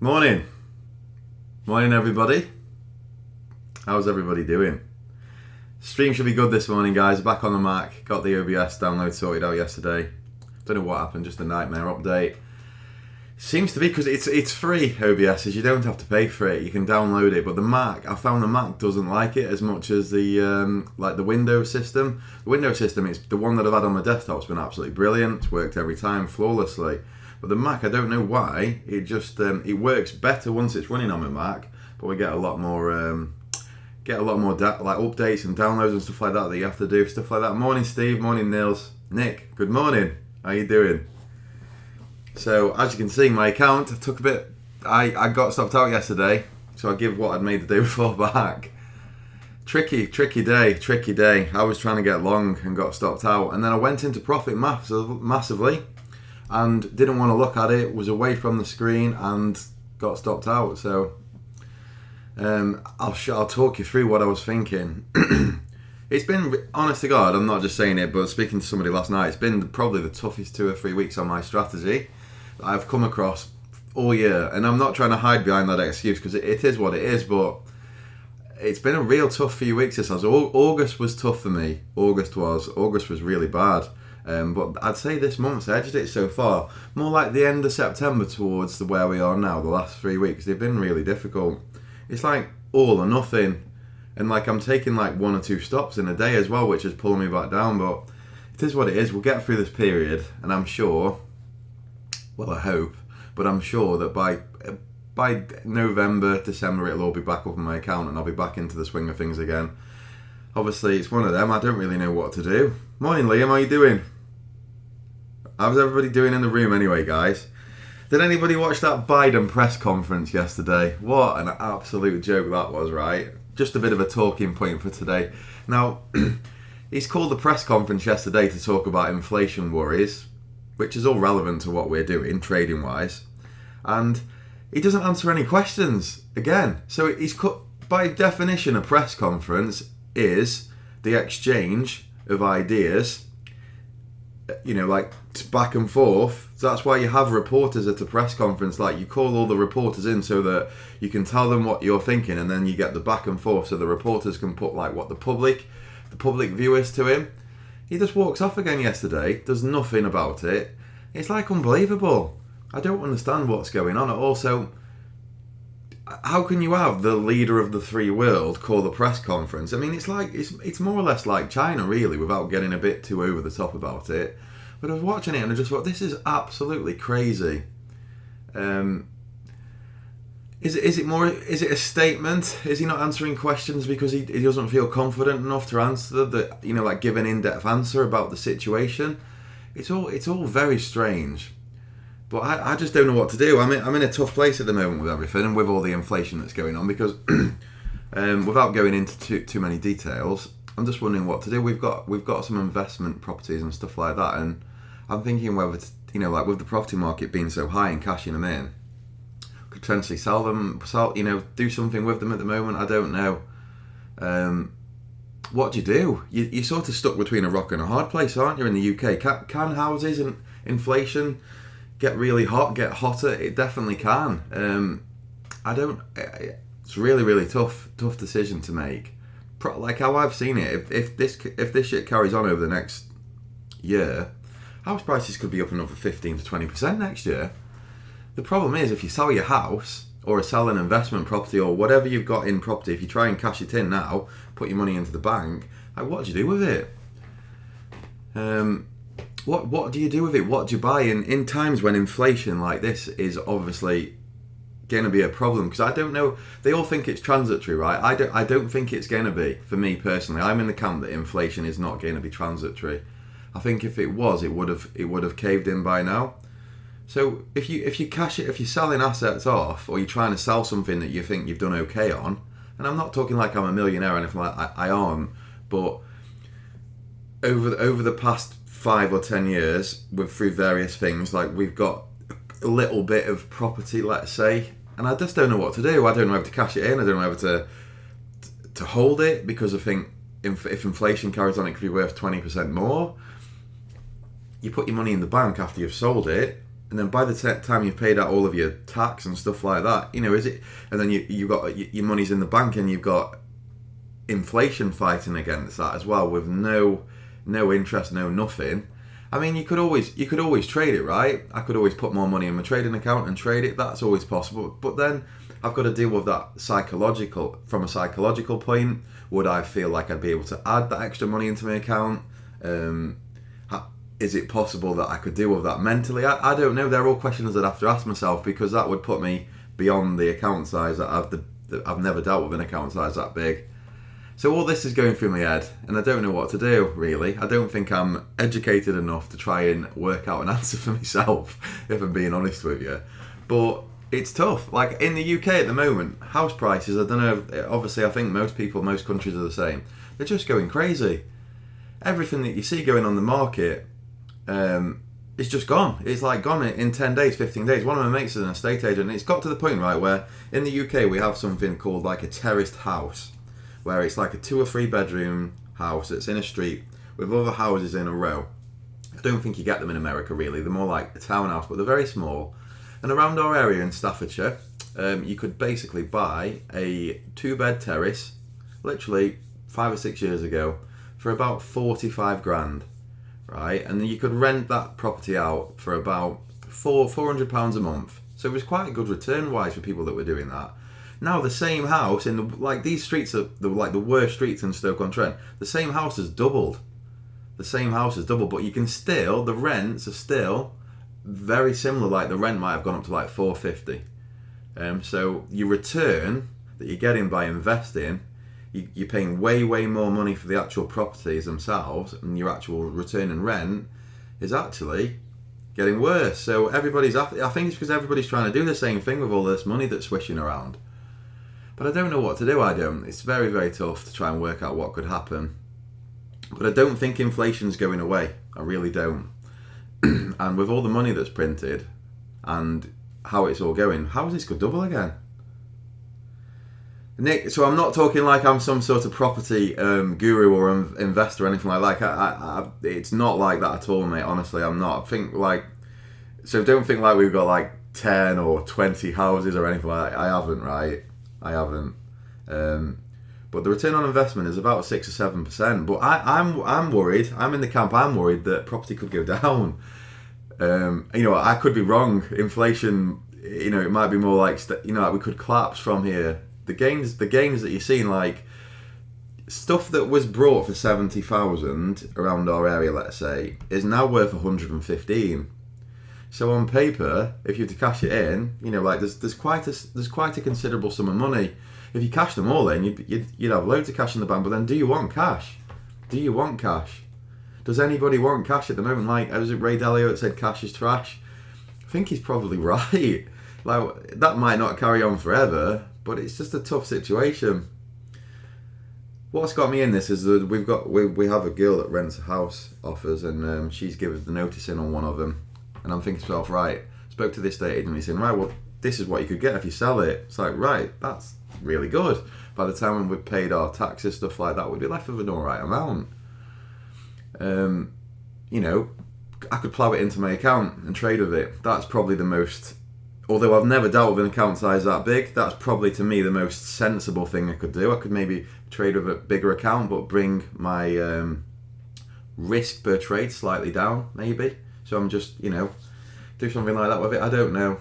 Morning. Morning, everybody. How's everybody doing? Stream should be good this morning, guys. Back on the Mac. Got the OBS download sorted out yesterday. Don't know what happened, just a nightmare update. Seems to be because it's free, OBS, you don't have to pay for it. You can download it, but the Mac, I found the Mac doesn't like it as much as the the Windows system. The Windows system, it's the one that I've had on my desktop. It's been absolutely brilliant. It's worked every time flawlessly. But the Mac, I don't know why. It just it works better once it's running on my Mac, but we get a lot more like updates and downloads and stuff like that you have to do, stuff like that. Morning, Steve. Morning, Nils. Nick. Good morning. How you doing? So as you can see, my account took a bit. I got stopped out yesterday, so I give what I'd made the day before back. Tricky day. I was trying to get long and got stopped out, and then I went into profit massively, and didn't want to look at it. Was away from the screen and got stopped out. So I'll talk you through what I was thinking. It's been, honest to God, I'm not just saying it, but speaking to somebody last night, it's been probably the toughest 2 or 3 weeks on my strategy I've come across all year. And I'm not trying to hide behind that excuse because it is what it is, but it's been a real tough few weeks. August was tough for me. August was really bad. But I'd say this month's edged it so far. More like the end of September towards where we are now, the last 3 weeks. They've been really difficult. It's like all or nothing. And like I'm taking like 1 or 2 stops in a day as well, which is pulling me back down. But it is what it is. We'll get through this period, and I'm sure, well, I hope, but I'm sure that by November, December, it'll all be back up on my account and I'll be back into the swing of things again. Obviously, it's one of them. I don't really know what to do. Morning, Liam. How you doing? How's everybody doing in the room anyway, guys? Did anybody watch that Biden press conference yesterday? What an absolute joke that was, right? Just a bit of a talking point for today. Now, he's called the press conference yesterday to talk about inflation worries, which is all relevant to what we're doing, trading-wise. And he doesn't answer any questions, again. So he's cut, by definition, a press conference is the exchange of ideas, like back and forth. So that's why you have reporters at a press conference. Like, you call all the reporters in so that you can tell them what you're thinking, and then you get the back and forth so the reporters can put like what the public viewers to him. He just walks off again yesterday, does nothing about it. It's like unbelievable. I don't understand what's going on. Also, how can you have the leader of the free world call the press conference? I mean, it's more or less like China, really, without getting a bit too over the top about it. But I was watching it and I just thought, this is absolutely crazy. Is it a statement? Is he not answering questions because he doesn't feel confident enough to answer that? Like give an in-depth answer about the situation. It's all very strange. But I just don't know what to do. I'm in a tough place at the moment with everything and with all the inflation that's going on because without going into too many details, I'm just wondering what to do. We've got some investment properties and stuff like that, and I'm thinking whether like with the property market being so high and cashing them in, could potentially sell them, do something with them at the moment. I don't know. What do you do? You're sort of stuck between a rock and a hard place, aren't you, in the UK? Can houses and inflation get really hot, get hotter? It definitely can. It's really, really tough decision to make. Like how I've seen it, if this shit carries on over the next year, house prices could be up another 15 to 20% next year. The problem is, if you sell your house or sell an investment property or whatever you've got in property, if you try and cash it in now, put your money into the bank, like what do you do with it? What do you do with it? What do you buy in times when inflation like this is obviously going to be a problem? Because I don't know. They all think it's transitory, right? I don't think it's going to be. For me personally, I'm in the camp that inflation is not going to be transitory. I think if it was, it would have caved in by now. So if you cash it, if you're selling assets off, or you're trying to sell something that you think you've done okay on, and I'm not talking like I'm a millionaire or anything like that, I aren't, but over the past 5 or 10 years, through various things, like we've got a little bit of property, let's say, and I just don't know what to do. I don't know whether to cash it in. I don't know whether to hold it, because I think if inflation carries on, it could be worth 20% more. You put your money in the bank after you've sold it, And then by the time you've paid out all of your tax and stuff like that, is it? And then you got your money's in the bank, and you've got inflation fighting against that as well, with no interest, no nothing. I mean, you could always trade it, right? I could always put more money in my trading account and trade it. That's always possible. But then I've got to deal with that from a psychological point. Would I feel like I'd be able to add that extra money into my account? Is it possible that I could deal with that mentally? I don't know. They're all questions I'd have to ask myself, because that would put me beyond the account size that I've never dealt with an account size that big. So all this is going through my head, and I don't know what to do, really. I don't think I'm educated enough to try and work out an answer for myself, if I'm being honest with you. But it's tough. Like in the UK at the moment, house prices, I don't know, obviously I think most countries are the same. They're just going crazy. Everything that you see going on the market, it's just gone. It's like gone in 10 days, 15 days. One of my mates is an estate agent, and it's got to the point, right, where in the UK we have something called like a terraced house, where it's like a 2 or 3 bedroom house that's in a street with other houses in a row. I don't think you get them in America, really. They're more like a townhouse, but they're very small. And around our area in Staffordshire, you could basically buy a 2-bed terrace, literally 5 or 6 years ago, for about 45 grand, right? And then you could rent that property out for about £400 a month. So it was quite a good return-wise for people that were doing that. Now the same house these streets are the worst streets in Stoke-on-Trent. The same house has doubled. But you can still, the rents are still very similar. Like the rent might have gone up to like £450. So your return that you're getting by investing, you're paying way more money for the actual properties themselves, and your actual return in rent is actually getting worse. So I think it's because everybody's trying to do the same thing with all this money that's swishing around. But I don't know what to do. It's very, very tough to try and work out what could happen. But I don't think inflation's going away. I really don't. And with all the money that's printed and how it's all going, houses could double again. Nick, so I'm not talking like I'm some sort of property guru or investor or anything like that. It's not like that at all, mate. Honestly, I'm not. So don't think like we've got like 10 or 20 houses or anything like that. I haven't, right? I haven't. But the return on investment is about 6 or 7%. But I'm worried. I'm in the camp. I'm worried that property could go down. I could be wrong. Inflation, it might be more like we could collapse from here. The gains that you're seeing, like stuff that was brought for 70,000 around our area, let's say, is now worth 115. So on paper, if you were to cash it in, there's quite a considerable sum of money. If you cash them all in, you'd have loads of cash in the bank. But then, do you want cash? Does anybody want cash at the moment? Like, was it Ray Dalio that said cash is trash? I think he's probably right. Like, that might not carry on forever, but it's just a tough situation. What's got me in this is that we have a girl that rents a house off us, and she's given the notice in on one of them. And I'm thinking to myself, right, spoke to this estate agent, and he's saying, right, well, this is what you could get if you sell it. It's like, right, that's really good. By the time we've paid our taxes, stuff like that, we'd be left with an alright amount. I could plough it into my account and trade with it. That's probably the most, although I've never dealt with an account size that big, that's probably to me the most sensible thing I could do. I could maybe trade with a bigger account, but bring my risk per trade slightly down, maybe. So I'm just, do something like that with it. I don't know.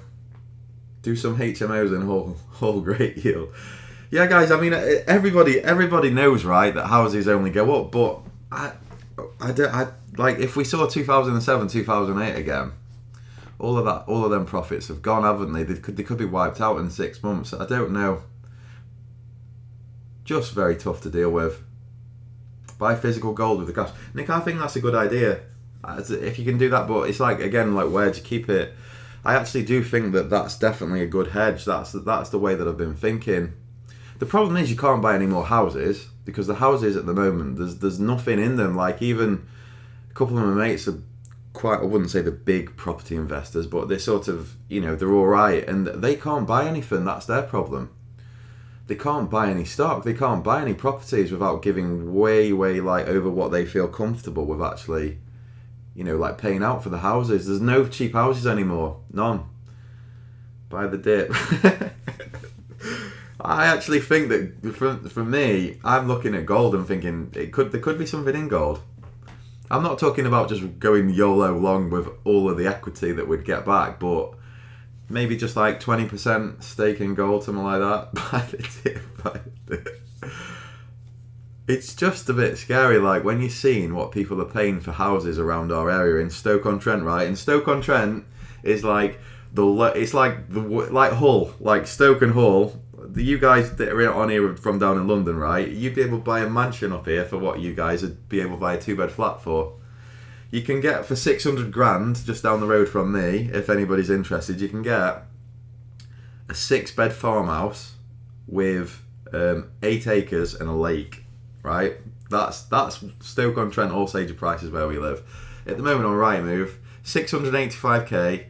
Do some HMOs and whole great yield. Yeah, guys. I mean, everybody knows, right, that houses only go up. But I like if we saw 2007, 2008 again, all of them profits have gone, haven't they? They could be wiped out in 6 months. I don't know. Just very tough to deal with. Buy physical gold with the cash. Nick, I think that's a good idea. If you can do that, but it's like, again, like, where do you keep it? I actually do think that that's definitely a good hedge. That's the way that I've been thinking. The problem is you can't buy any more houses, because the houses at the moment, there's nothing in them. Like, even a couple of my mates are quite, I wouldn't say the big property investors, but they're sort of, they're all right, and they can't buy anything. That's their problem. They can't buy any stock. They can't buy any properties without giving way like over what they feel comfortable with actually like paying out for the houses. There's no cheap houses anymore. None. By the dip. I actually think that for me, I'm looking at gold and thinking there could be something in gold. I'm not talking about just going YOLO long with all of the equity that we'd get back, but maybe just like 20% stake in gold, something like that. By the dip. It's just a bit scary, like when you're seeing what people are paying for houses around our area in Stoke-on-Trent, right? And Stoke-on-Trent is like like Hull, like Stoke and Hull. You guys that are on here from down in London, right? You'd be able to buy a mansion up here for what you guys would be able to buy a 2-bed flat for. You can get for 600 grand just down the road from me, if anybody's interested, you can get a 6-bed farmhouse with 8 acres and a lake, right? That's Stoke-on-Trent, All-Sage prices where we live. At the moment on Rightmove, 685k,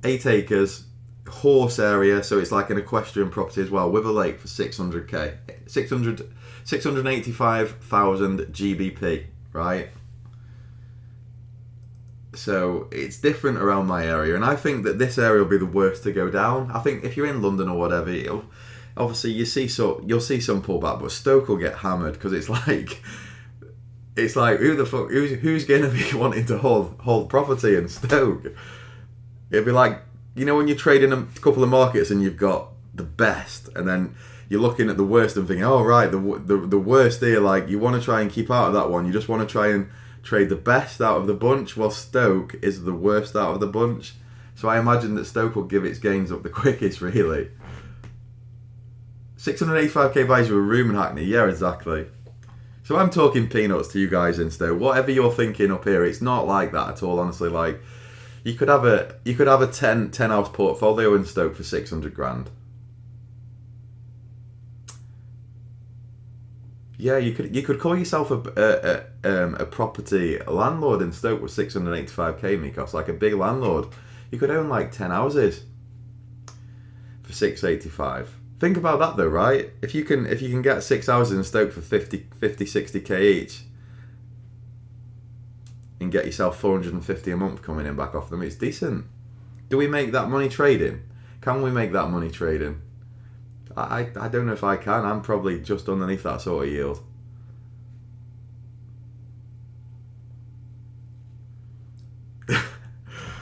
8 acres, horse area, so it's like an equestrian property as well, with a lake for 600k. 685,000 GBP, right? So it's different around my area, and I think that this area will be the worst to go down. I think if you're in London or whatever, obviously you'll see some pullback, but Stoke will get hammered because it's like who the fuck who's going to be wanting to hold property in Stoke? It'd be like, when you're trading a couple of markets and you've got the best, and then you're looking at the worst and thinking, oh right, the worst here, like you want to try and keep out of that one. You just want to try and trade the best out of the bunch. Well, Stoke is the worst out of the bunch. So I imagine that Stoke will give its gains up the quickest, really. 685k buys you a room in Hackney. Yeah, exactly. So I'm talking peanuts to you guys in Stoke. Whatever you're thinking up here, it's not like that at all, honestly. Like, you could have a 10 house portfolio in Stoke for 600 grand. Yeah, you could call yourself a property landlord in Stoke with 685k, Mikos, like a big landlord. You could own like 10 houses for 685. Think about that though, right? If you can get 6 houses in Stoke for 50, 60k each, and get yourself 450 a month coming in back off them, it's decent. Do we make that money trading? Can we make that money trading? I don't know if I can. I'm probably just underneath that sort of yield.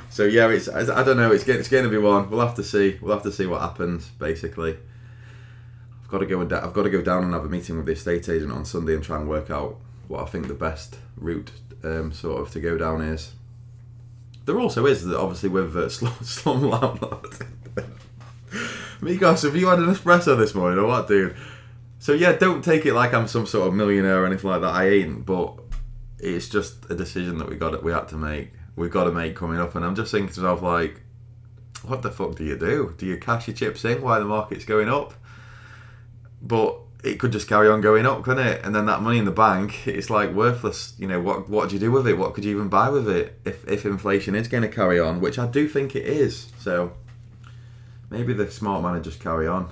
So yeah, I don't know. It's going to be one. We'll have to see. We'll have to see what happens. Basically, I've got to go down and have a meeting with the estate agent on Sunday and try and work out what I think the best route sort of to go down is. There also is, obviously, with slum landlords. Mikos, have you had an espresso this morning or what, dude? So yeah, don't take it like I'm some sort of millionaire or anything like that. I ain't, but it's just a decision that we had to make. We've got to make coming up, and I'm just thinking to myself, like, what the fuck do you do? Do you cash your chips in while the market's going up? But it could just carry on going up, couldn't it? And then that money in the bank, it's like worthless. What do you do with it? What could you even buy with it if inflation is going to carry on, which I do think it is. So maybe the smart man would just carry on.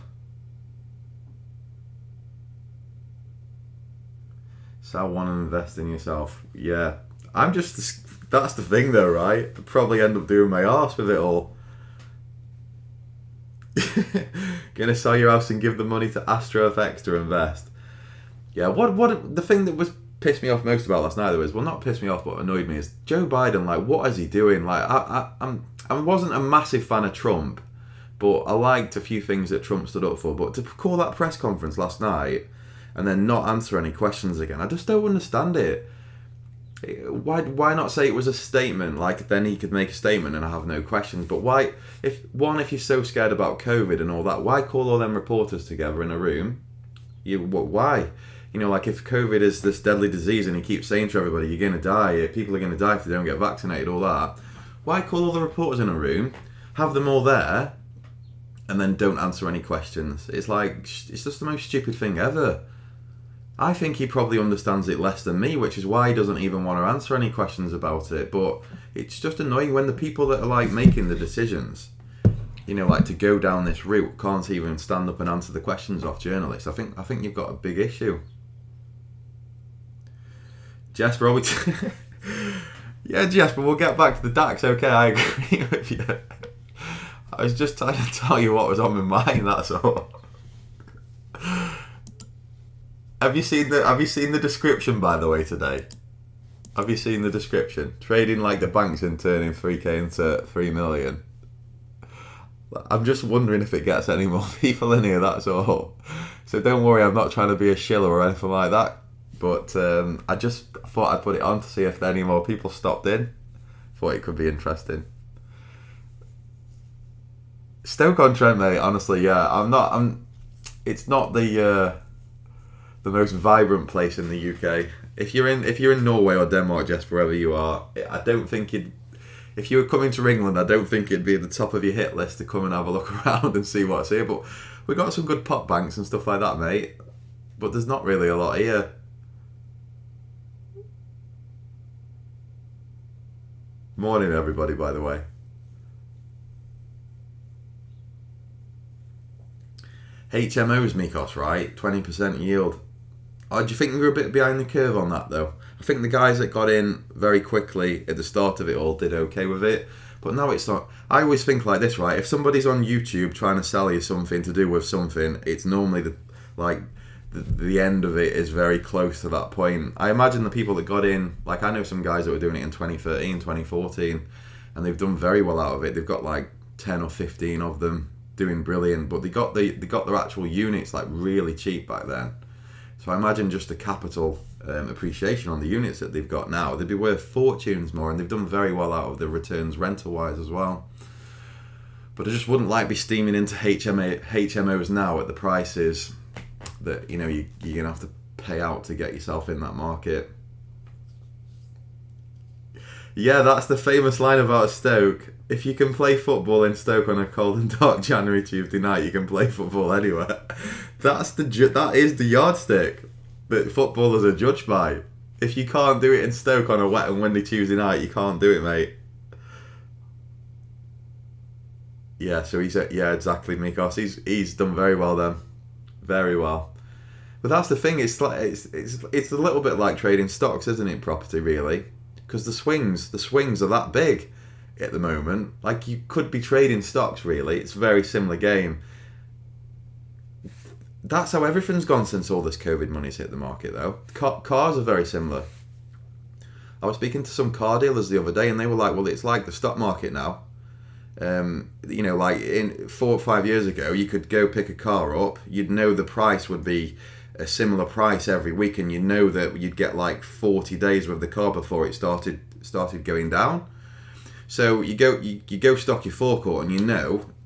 Sell one and invest in yourself. Yeah. That's the thing though, right? I'd probably end up doing my arse with it all. Gonna sell your house and give the money to AstroFX to invest. Yeah, what the thing that was pissed me off most about last night though is, well, not pissed me off, but annoyed me, is Joe Biden. Like, what is he doing? Like, I wasn't a massive fan of Trump, but I liked a few things that Trump stood up for. But to call that press conference last night and then not answer any questions again, I just don't understand it. Why not say it was a statement? Like, then he could make a statement and I have no questions. But why, if you're so scared about COVID and all that, why call all them reporters together in a room? Why? Like, if COVID is this deadly disease and he keeps saying to everybody, you're going to die, people are going to die if they don't get vaccinated, all that, why call all the reporters in a room, have them all there, and then don't answer any questions? It's like, it's just the most stupid thing ever. I think he probably understands it less than me, which is why he doesn't even want to answer any questions about it. But it's just annoying when the people that are like making the decisions, like to go down this route, can't even stand up and answer the questions off journalists. I think you've got a big issue. Jess Robertson. Yeah, Jess, but we'll get back to the DAX. Okay, I agree with you. I was just trying to tell you what was on my mind. That's all. Have you seen the description, by the way, today? Have you seen the description? Trading like the banks and turning 3k into 3 million. I'm just wondering if it gets any more people in here, that's all. So don't worry, I'm not trying to be a shiller or anything like that. But I just thought I'd put it on to see if any more people stopped in. Thought it could be interesting. Stoke-on-Trent, mate, honestly, yeah. It's not the most vibrant place in the UK. If you're in Norway or Denmark, just wherever you are, I don't think if you were coming to England, I don't think it'd be at the top of your hit list to come and have a look around and see what's here. But we got some good pop banks and stuff like that, mate. But there's not really a lot here. Morning, everybody, by the way. HMOs, Mikos, right? 20% yield. Oh, do you think we're a bit behind the curve on that, though? I think the guys that got in very quickly at the start of it all did okay with it. But now it's not. I always think like this, right? If somebody's on YouTube trying to sell you something to do with something, it's normally the end of it is very close to that point. I imagine the people that got in, like I know some guys that were doing it in 2013, 2014, and they've done very well out of it. They've got like 10 or 15 of them doing brilliant, but they got their actual units like really cheap back then. So I imagine just the capital appreciation on the units that they've got now, they'd be worth fortunes more, and they've done very well out of the returns rental-wise as well. But I just wouldn't like be steaming into HMOs now at the prices that you're going to have to pay out to get yourself in that market. Yeah, that's the famous line about Stoke. If you can play football in Stoke on a cold and dark January Tuesday night, you can play football anywhere. That is the yardstick that footballers are judged by. If you can't do it in Stoke on a wet and windy Tuesday night, you can't do it, mate. Yeah, so yeah, exactly, Mikos. He's done very well then, very well. But that's the thing. It's a little bit like trading stocks, isn't it? Property, really, because the swings are that big at the moment. Like, you could be trading stocks, really. It's a very similar game. That's how everything's gone since all this COVID money's hit the market, though. Cars are very similar. I was speaking to some car dealers the other day, and they were like, well, it's like the stock market now. Like in 4 or 5 years ago, you could go pick a car up, you'd know the price would be a similar price every week, and you know that you'd get like 40 days with the car before it started going down. So you go stock your forecourt, and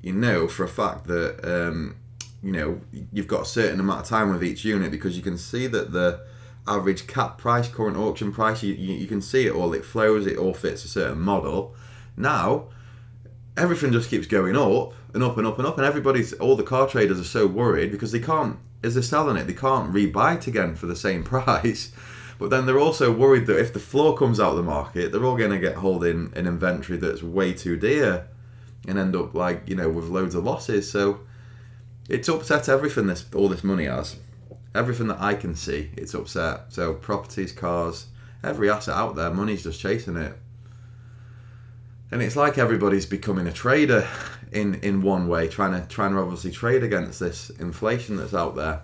you know for a fact that you've got a certain amount of time with each unit, because you can see that the average cap price, current auction price, you can see it all. It flows, it all fits a certain model. Now everything just keeps going up and up and up and up, and all the car traders are so worried because they can't, as they're selling it, they can't rebuy it again for the same price. But then they're also worried that if the floor comes out of the market, they're all going to get holding an inventory that's way too dear and end up with loads of losses. So it's upset everything all this money has. Everything that I can see, it's upset. So properties, cars, every asset out there, money's just chasing it. And it's like everybody's becoming a trader in one way, trying to obviously trade against this inflation that's out there.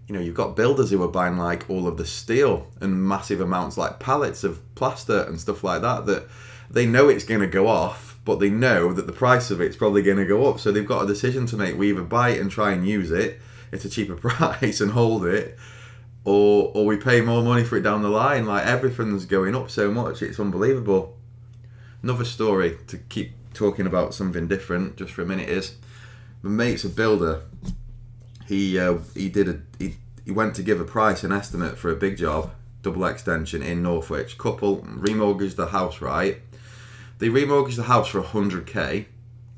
You've got builders who are buying like all of the steel and massive amounts, like pallets of plaster and stuff like that they know it's going to go off, but they know that the price of it's probably going to go up. So they've got a decision to make. We either buy it and try and use it at a cheaper price and hold it, or we pay more money for it down the line. Like, everything's going up so much, it's unbelievable. Another story, to keep talking about something different just for a minute, is my mate's a builder. He went to give a price, an estimate for a big job, double extension in Northwich. Couple remortgaged the house, right? They remortgaged the house for 100k.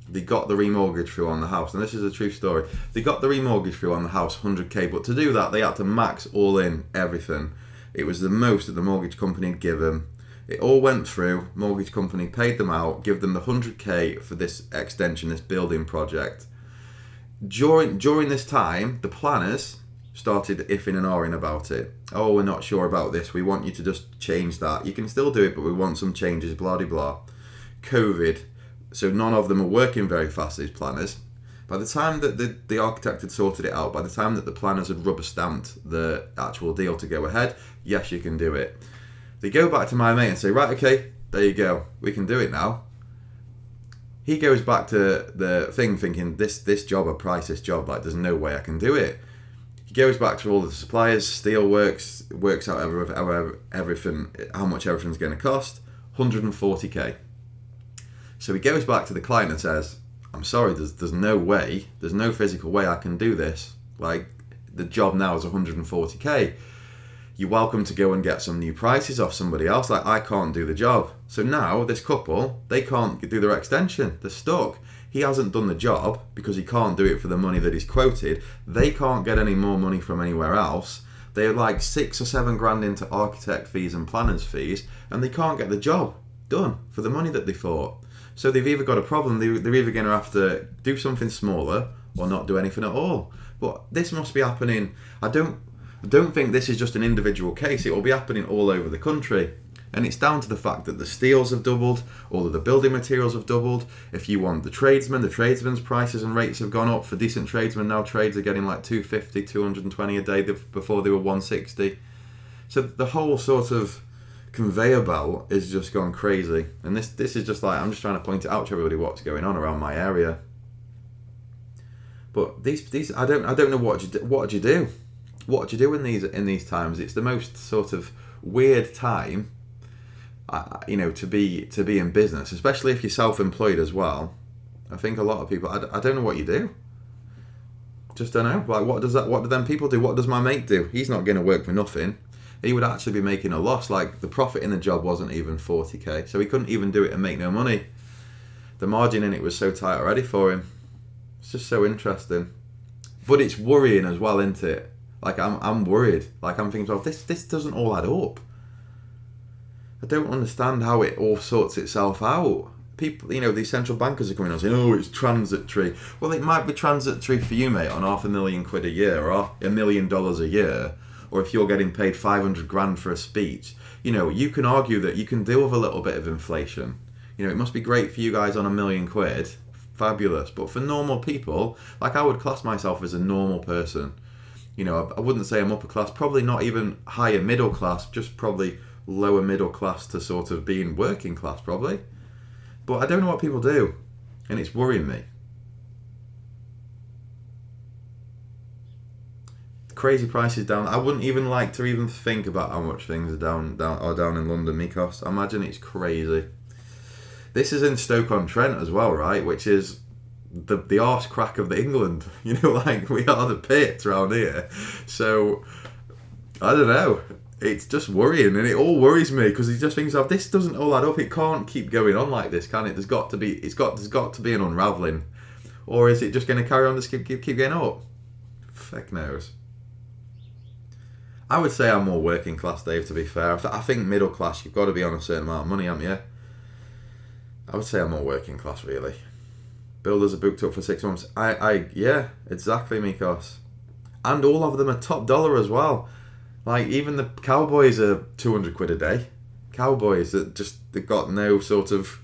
They got the remortgage through on the house, and this is a true story. They got the remortgage through on the house, 100k, but to do that, they had to max all in everything. It was the most that the mortgage company had given. It all went through. Mortgage company paid them out, give them the 100k for this extension, this building project. During this time, the planners started ifing and ahhing about it. Oh, we're not sure about this. We want you to just change that. You can still do it, but we want some changes, blah, blah, blah. COVID. So none of them are working very fast, these planners. By the time that the architect had sorted it out, by the time that the planners had rubber stamped the actual deal to go ahead, yes, you can do it. They go back to my mate and say, right, okay, there you go. We can do it now. He goes back to the thing thinking, this job, I price this job, like there's no way I can do it. He goes back to all the suppliers, steel works out everything, how much everything's going to cost, 140k. So he goes back to the client and says, I'm sorry, there's no way, there's no physical way I can do this. Like, the job now is 140k. You're welcome to go and get some new prices off somebody else. Like, I can't do the job. So now this couple, they can't do their extension. They're stuck. He hasn't done the job because he can't do it for the money that he's quoted. They can't get any more money from anywhere else. They're like 6 or 7 grand into architect fees and planners fees, and they can't get the job done for the money that they thought. So they've either got a problem, they're either going to have to do something smaller or not do anything at all. But this must be happening. I don't think this is just an individual case. It will be happening all over the country. And it's down to the fact that the steels have doubled, all of the building materials have doubled. If you want the tradesmen's prices and rates have gone up. For decent tradesmen now, trades are getting like 250, 220 a day before they were 160. So the whole sort of conveyor belt is just gone crazy. And this is just like, I'm just trying to point it out to everybody what's going on around my area. But these I don't know what do you do? What do you do in these times? It's the most sort of weird time, to be in business, especially if you're self-employed as well. I think a lot of people, I don't know what you do. Just don't know. Like, what do them people do? What does my mate do? He's not going to work for nothing. He would actually be making a loss. Like, the profit in the job wasn't even 40k, so he couldn't even do it and make no money. The margin in it was so tight already for him. It's just so interesting. But it's worrying as well, isn't it? Like, I'm worried. Like, I'm thinking, well, this doesn't all add up. I don't understand how it all sorts itself out. People, these central bankers are coming on saying, oh, it's transitory. Well, it might be transitory for you, mate, on £500,000 a year or $1 million a year. Or if you're getting paid 500 grand for a speech. You can argue that you can deal with a little bit of inflation. It must be great for you guys on £1 million. Fabulous. But for normal people, like, I would class myself as a normal person. I wouldn't say I'm upper class, probably not even higher middle class, just probably lower middle class to sort of being working class, probably. But I don't know what people do, and it's worrying me. Crazy prices down. I wouldn't even like to even think about how much things are down in London, because I imagine it's crazy. This is in Stoke-on-Trent as well, right? Which is the arse crack of the England. Like, we are the pits around here. So I don't know. It's just worrying, and it all worries me because he just thinks, this doesn't all add up. It can't keep going on like this, can it? There's got to be an unraveling, or is it just going to carry on to keep going up? Feck knows. I would say I'm more working class, Dave, to be fair. I think middle class, you've got to be on a certain amount of money, haven't you? I would say I'm more working class, really. Builders are booked up for 6 months. Yeah, exactly, Mikos. And all of them are top dollar as well. Like, even the cowboys are 200 quid a day. Cowboys that they've got no sort of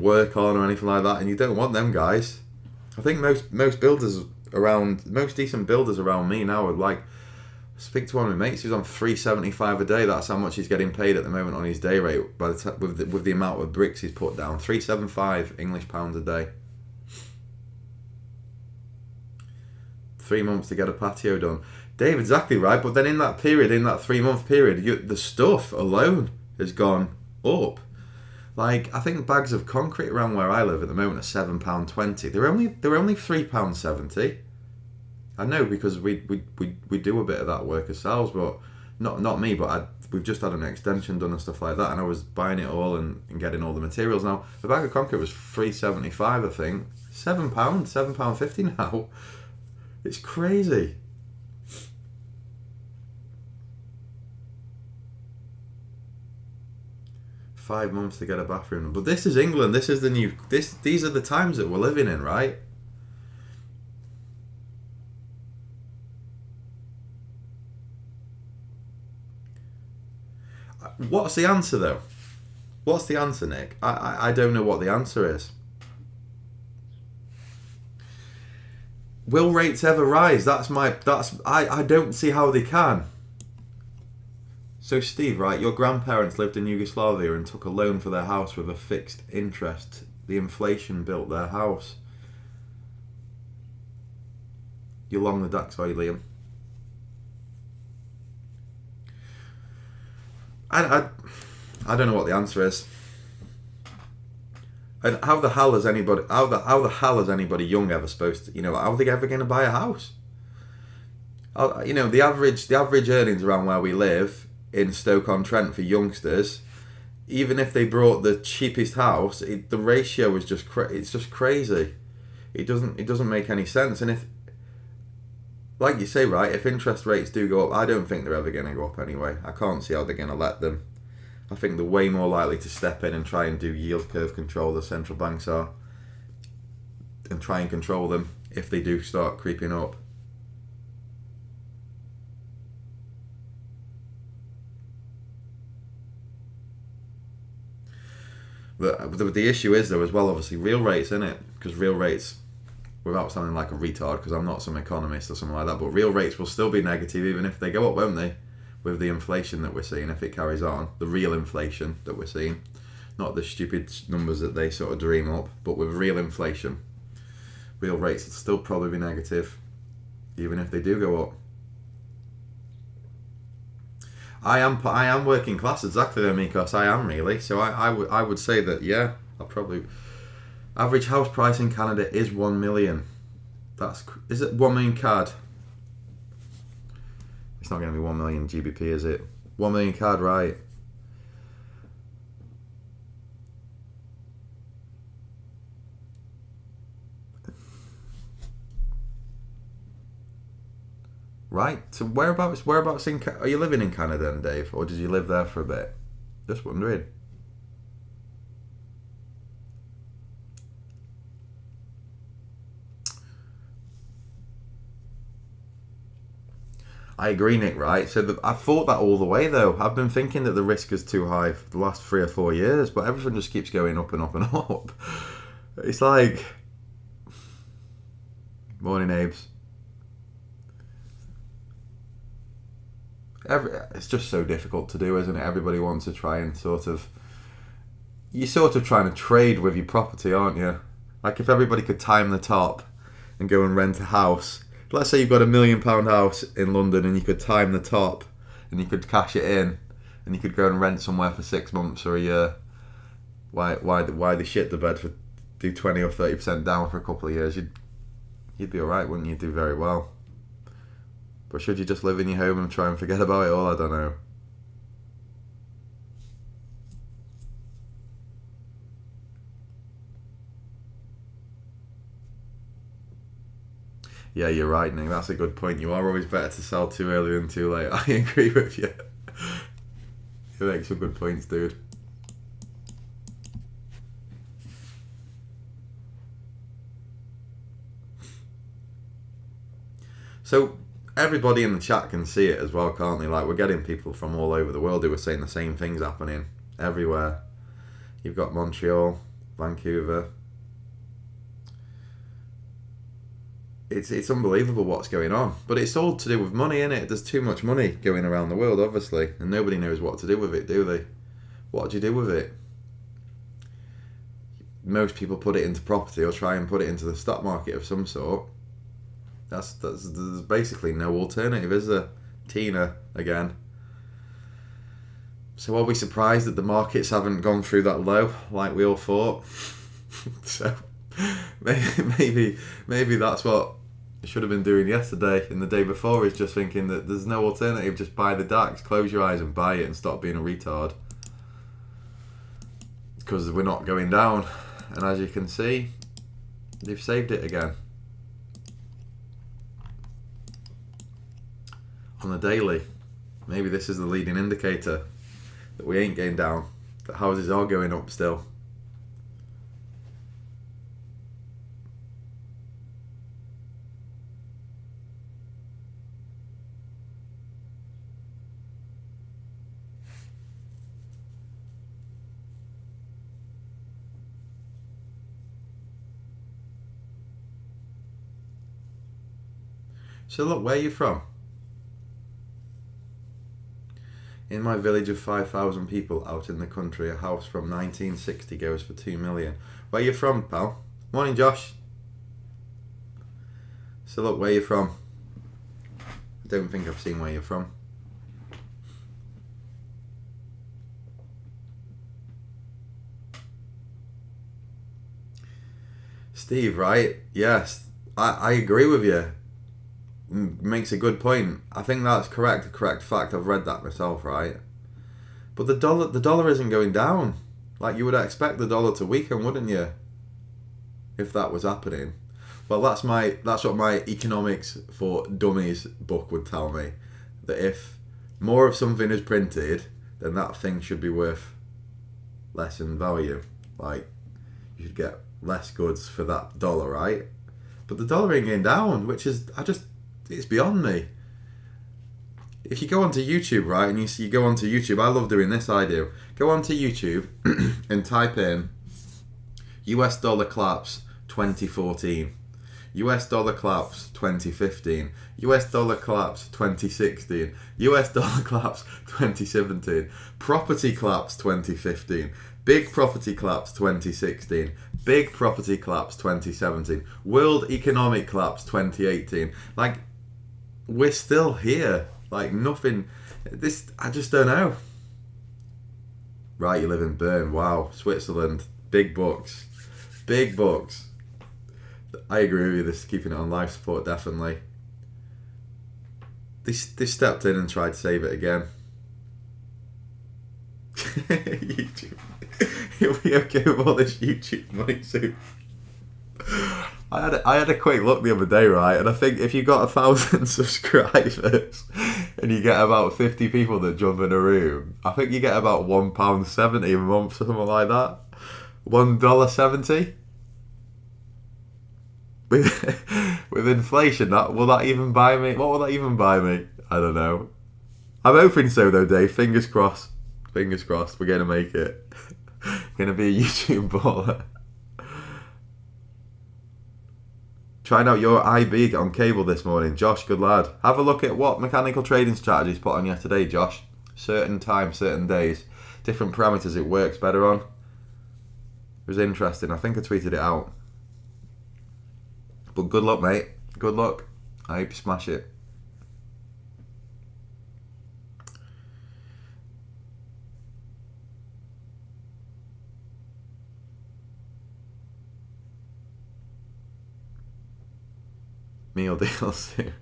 work on or anything like that, and you don't want them guys. I think most decent builders around me now would like. Speak to one of my mates who's on $375 a day. That's how much he's getting paid at the moment on his day rate with the amount of bricks he's put down. 375 English pounds a day. 3 months to get a patio done. Dave, exactly right. But then in that 3-month period, the stuff alone has gone up. Like, I think bags of concrete around where I live at the moment are £7.20. They're only £3.70. I know, because we do a bit of that work ourselves, but not me. But we've just had an extension done and stuff like that, and I was buying it all and getting all the materials. Now the bag of concrete was £3.75, I think. £7.50 now. It's crazy. $5 months to get a bathroom, but this is England. This is the new. These are the times that we're living in, right? What's the answer though? What's the answer, Nick? I don't know what the answer is. Will rates ever rise? I don't see how they can. So Steve, right, your grandparents lived in Yugoslavia and took a loan for their house with a fixed interest. The inflation built their house. You're long the ducks, are you, Liam? I don't know what the answer is. And how the hell is anybody young ever supposed to, how are they ever going to buy a house? The average earnings around where we live in Stoke-on-Trent for youngsters, even if they brought the cheapest house, the ratio is it's just crazy. It doesn't make any sense. And if, like you say, right, if interest rates do go up, I don't think they're ever going to go up anyway. I can't see how they're going to let them. I think they're way more likely to step in and try and do yield curve control, the central banks are, and try and control them if they do start creeping up. But the issue is, though, as well, obviously, real rates, isn't it? Because real rates, without sounding like a retard, because I'm not some economist or something like that, but real rates will still be negative even if they go up, won't they? With the inflation that we're seeing, if it carries on, the real inflation that we're seeing, not the stupid numbers that they sort of dream up, but with real inflation, real rates will still probably be negative, even if they do go up. I am working class, exactly though, Mikos, I am really. So I would say that, yeah, I'll probably... Average house price in Canada is 1 million. Is it 1 million CAD? It's not going to be 1 million GBP, is it? 1 million CAD, right. Right, so whereabouts are you living in Canada then, Dave? Or did you live there for a bit? Just wondering. I agree, Nick, right? So I thought that all the way, though. I've been thinking that the risk is too high for the last 3 or 4 years, but everything just keeps going up and up and up. It's like... Morning, Abes. It's just so difficult to do, isn't it? Everybody wants to try and you're sort of trying to trade with your property, aren't you? Like if everybody could time the top and go and rent a house. Let's say you've got £1 million house in London and you could time the top and you could cash it in and you could go and rent somewhere for 6 months or a year. Why they shit the bed for do 20 or 30% down for a couple of years? You'd be alright, wouldn't you? Do very well. But should you just live in your home and try and forget about it all? I don't know. Yeah, you're right, Nick. That's a good point. You are always better to sell too early than too late. I agree with you. You make some good points, dude. So, everybody in the chat can see it as well, can't they? Like, we're getting people from all over the world who are saying the same things happening everywhere. You've got Montreal, Vancouver. It's unbelievable what's going on. But it's all to do with money, isn't it? There's too much money going around the world, obviously. And nobody knows what to do with it, do they? What do you do with it? Most people put it into property or try and put it into the stock market of some sort. There's basically no alternative, is there? Tina again. So are we surprised that the markets haven't gone through that low like we all thought? So maybe that's what I should have been doing yesterday and the day before, is just thinking that there's no alternative, just buy the DAX, close your eyes and buy it and stop being a retard. Because we're not going down. And as you can see, they've saved it again. On the daily, maybe this is the leading indicator that we ain't going down, that houses are going up still. So look, where are you from? In my village of 5,000 people out in the country, a house from 1960 goes for 2 million. Where you from, pal? Morning, Josh. So look, where you from? I don't think I've seen where you're from. Steve, right? Yes, I agree with you. Makes a good point. I think that's correct. A correct fact. I've read that myself, right? But the dollar isn't going down. Like you would expect the dollar to weaken, wouldn't you? If that was happening. Well, that's what my Economics for Dummies book would tell me. That if more of something is printed, then that thing should be worth less in value. Like you should get less goods for that dollar, right? But the dollar ain't going down, which is it's beyond me. If you go onto YouTube, right, and you go onto YouTube, I love doing this, I do. Go onto YouTube and type in US dollar collapse 2014, US dollar collapse 2015, US dollar collapse 2016, US dollar collapse 2017, property collapse 2015, big property collapse 2016, big property collapse 2017, world economic collapse 2018. Like, we're still here. Like, nothing. This, I just don't know. Right, you live in Bern. Wow, Switzerland. Big bucks. Big bucks. I agree with you. This keeping it on life support, definitely. They stepped in and tried to save it again. YouTube. He'll be okay with all this YouTube money soon. I had a quick look the other day, right? And I think if you got 1,000 subscribers and you get about 50 people that jump in a room, I think you get about £1.70 a month, something like that. $1.70. With inflation, will that even buy me? What will that even buy me? I don't know. I'm hoping so though, Dave. Fingers crossed. Fingers crossed. We're gonna make it. Gonna be a YouTube baller. Trying out your IB on cable this morning, Josh. Good lad. Have a look at what mechanical trading strategies put on yesterday, Josh. Certain times, certain days, different parameters it works better on. It was interesting. I think I tweeted it out. But good luck, mate. Good luck. I hope you smash it. Meal deals soon.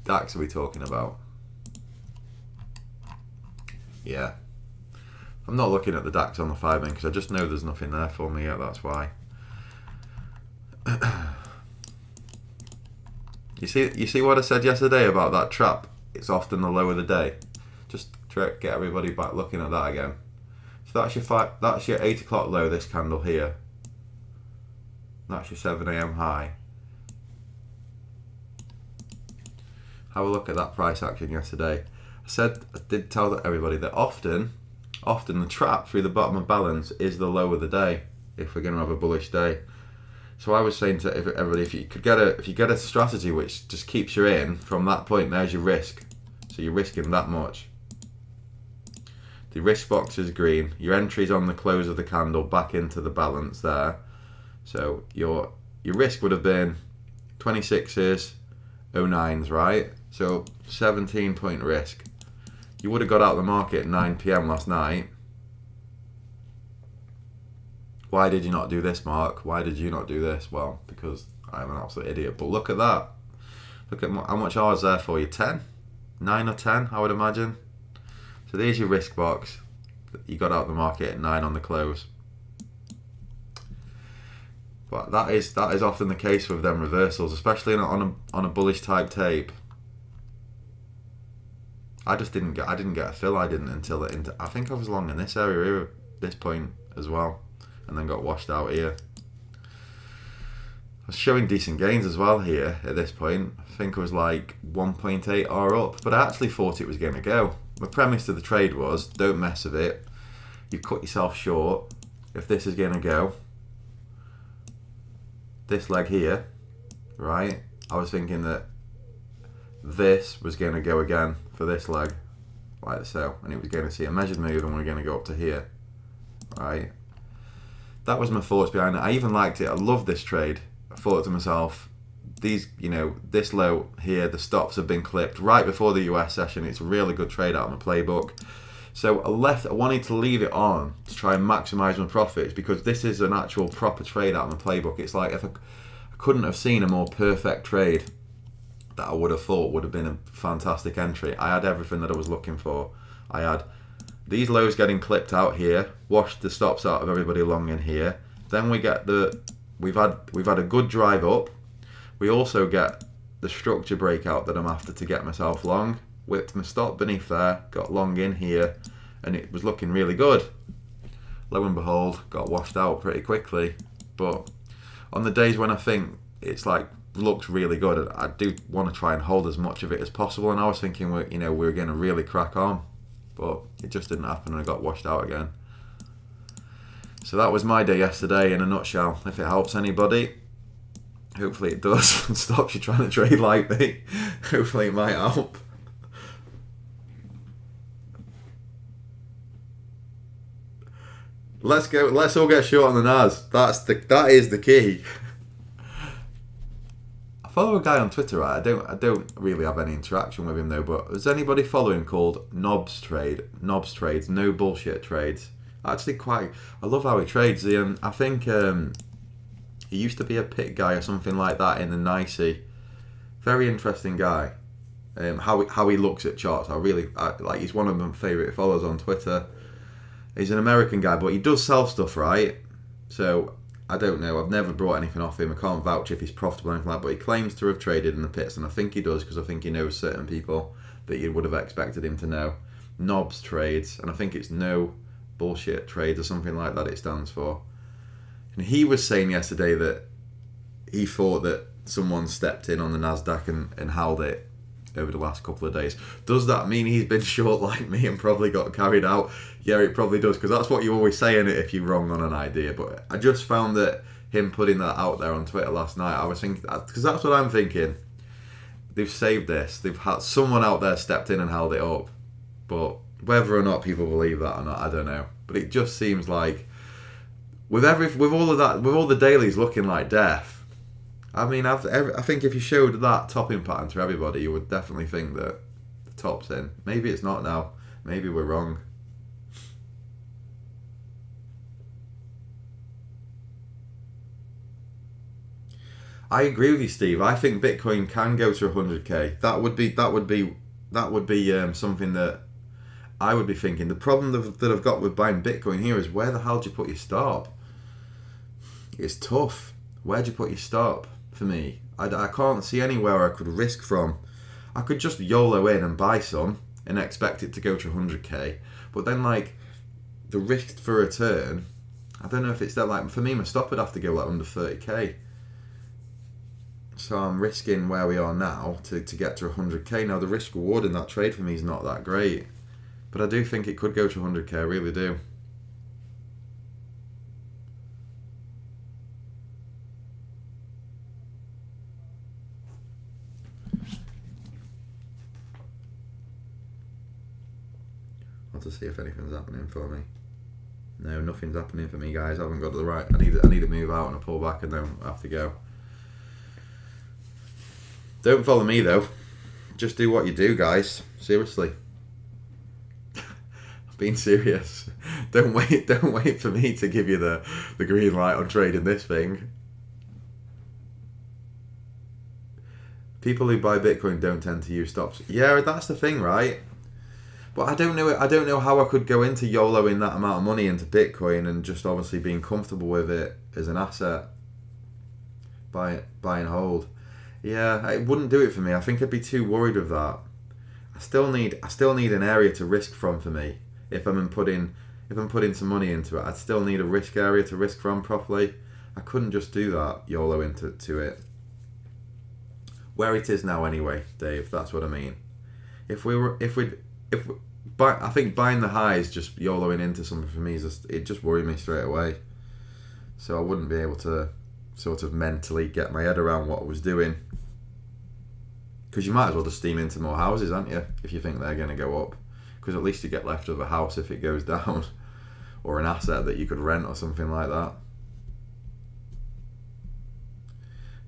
DAX are we talking about? Yeah. I'm not looking at the DAX on the 5 because I just know there's nothing there for me yet, that's why. You see what I said yesterday about that trap? It's often the low of the day. Just try to get everybody back looking at that again. So that's your 8 o'clock low, this candle here. That's your 7 a.m. high. Have a look at that price action yesterday. I did tell everybody that often the trap through the bottom of balance is the low of the day if we're going to have a bullish day. So I was saying to everybody, if you get a strategy which just keeps you in from that point, there's your risk. So you're risking that much. The risk box is green. Your entry's on the close of the candle back into the balance there. So your risk would have been 26s, 09s, right? So 17-point risk. You would have got out of the market at 9 p.m. last night. Why did you not do this, Mark? Why did you not do this? Well, because I'm an absolute idiot. But look at that. Look at how much I was there for you. 10? 9 or 10, I would imagine. So there's your risk box. You got out of the market at 9 on the close. But that is often the case with them reversals, especially on a bullish type tape. I didn't get a fill. I didn't until I think I was long in this area here, this point as well, and then got washed out here. I was showing decent gains as well here at this point. I think it was like 1.8 R up, but I actually thought it was going to go. My premise to the trade was, don't mess with it. You cut yourself short. If this is going to go, this leg here, right? I was thinking that this was going to go again for this leg, like so, and it was going to see a measured move, and we're going to go up to here, right? That was my thoughts behind it. I even liked it. I loved this trade. I thought to myself, these, this low here, the stops have been clipped right before the US session. It's a really good trade out of my playbook. So I wanted to leave it on to try and maximise my profits, because this is an actual proper trade out of my playbook. It's like if I couldn't have seen a more perfect trade that I would have thought would have been a fantastic entry. I had everything that I was looking for. I had these lows getting clipped out here, washed the stops out of everybody long in here. Then we get we've had a good drive up. We also get the structure breakout that I'm after to get myself long. Whipped my stop beneath there, got long in here, and it was looking really good. Lo and behold, got washed out pretty quickly. But on the days when I think it's like looks really good, I do want to try and hold as much of it as possible. And I was thinking we were going to really crack on, but it just didn't happen, and I got washed out again. So that was my day yesterday in a nutshell. If it helps anybody, hopefully it does, and stops you trying to trade like me. Hopefully it might help. Let's go. Let's all get short on the NAS. That is the key. I follow a guy on Twitter. Right? I don't really have any interaction with him though. But is anybody following called Knobs Trades, no bullshit trades? Actually, I love how he trades. I think he used to be a pit guy or something like that in the NICE. Very interesting guy. How he looks at charts. Like. He's one of my favourite followers on Twitter. He's an American guy, but he does sell stuff, right? So, I don't know. I've never brought anything off him. I can't vouch if he's profitable or anything like that, but he claims to have traded in the pits, and I think he does, because I think he knows certain people that you would have expected him to know. Knobs Trades, and I think it's no bullshit trades or something like that it stands for. And he was saying yesterday that he thought that someone stepped in on the NASDAQ and held it over the last couple of days. Does that mean he's been short like me and probably got carried out? Yeah, it probably does, because that's what you always say in it if you're wrong on an idea. But I just found that him putting that out there on Twitter last night, I was thinking, because that's what I'm thinking. They've saved this. They've had someone out there stepped in and held it up. But whether or not people believe that or not, I don't know. But it just seems like with all of that, with all the dailies looking like death. I mean, I think if you showed that topping pattern to everybody, you would definitely think that the top's in. Maybe it's not now. Maybe we're wrong. I agree with you, Steve. I think Bitcoin can go to 100k. That would be something that I would be thinking. The problem that I've got with buying Bitcoin here is, where the hell do you put your stop? It's tough. Where do you put your stop? For me, I can't see anywhere I could risk from. I could just YOLO in and buy some and expect it to go to 100k, but then like the risk for return, I don't know if it's that. Like for me, my stop would have to go like under 30k. So I'm risking where we are now to get to 100k. Now the risk reward in that trade for me is not that great, but I do think it could go to 100k. I really do. To see if anything's happening for me. No, nothing's happening for me, guys. I haven't got to the right. I need to move out and I pull back and then I have to go. Don't follow me though. Just do what you do, guys. Seriously. I'm being serious. Don't wait for me to give you the green light on trading this thing. People who buy Bitcoin don't tend to use stops. Yeah, that's the thing, right? But I don't know how I could go into YOLOing that amount of money into Bitcoin and just obviously being comfortable with it as an asset. Buy and hold. Yeah, it wouldn't do it for me. I think I'd be too worried of that. I still need an area to risk from for me. If I'm putting some money into it, I'd still need a risk area to risk from properly. I couldn't just do that YOLO into it. Where it is now anyway, Dave, that's what I mean. I think buying the highs, just YOLOing into something for me, it just worried me straight away. So I wouldn't be able to sort of mentally get my head around what I was doing. Because you might as well just steam into more houses, aren't you, if you think they're going to go up. Because at least you get left with a house if it goes down, or an asset that you could rent or something like that.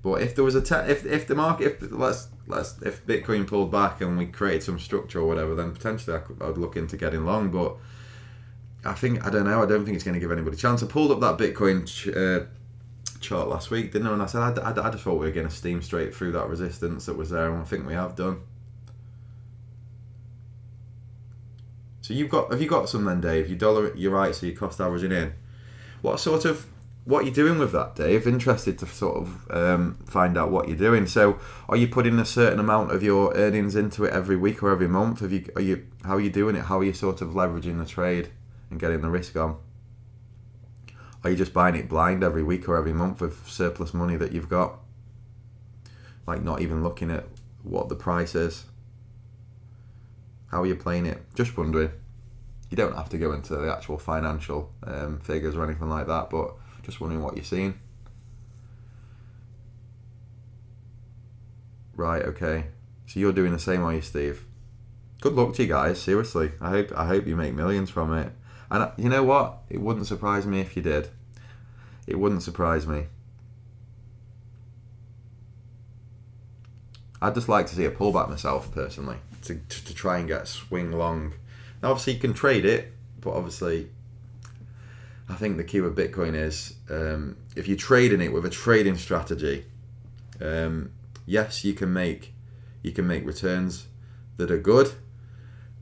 But if there was if the market, if Bitcoin pulled back and we created some structure or whatever, then potentially I'd look into getting long. But I don't know. I don't think it's going to give anybody a chance. I pulled up that Bitcoin chart last week, didn't I? And I said I just thought we were going to steam straight through that resistance that was there, and I think we have done. So have you got some then, Dave? You're right. So your cost averaging in. What are you doing with that, Dave? Interested to sort of find out what you're doing. So, are you putting a certain amount of your earnings into it every week or every month? How are you doing it? How are you sort of leveraging the trade and getting the risk on? Are you just buying it blind every week or every month with surplus money that you've got? Like not even looking at what the price is? How are you playing it? Just wondering. You don't have to go into the actual financial figures or anything like that, but just wondering what you're seeing. Right, okay. So you're doing the same, are you, Steve? Good luck to you guys, seriously. I hope you make millions from it. And you know what? It wouldn't surprise me if you did. It wouldn't surprise me. I'd just like to see a pullback myself, personally, to try and get swing long. Now, obviously, you can trade it, but obviously, I think the key with Bitcoin is if you're trading it with a trading strategy, yes, you can make returns that are good,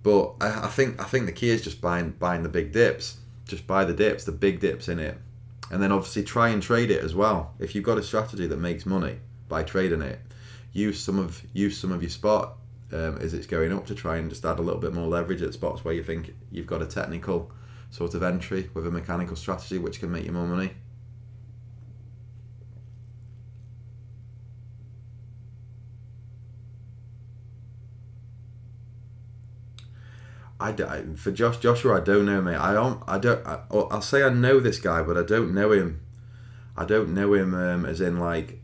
but I think the key is just buying the big dips. Just buy the dips, the big dips in it, and then obviously try and trade it as well. If you've got a strategy that makes money by trading it, use some of your spot as it's going up to try and just add a little bit more leverage at spots where you think you've got a technical sort of entry with a mechanical strategy which can make you more money. For Joshua, I don't know, mate. I'll say I know this guy, but I don't know him. I don't know him as in like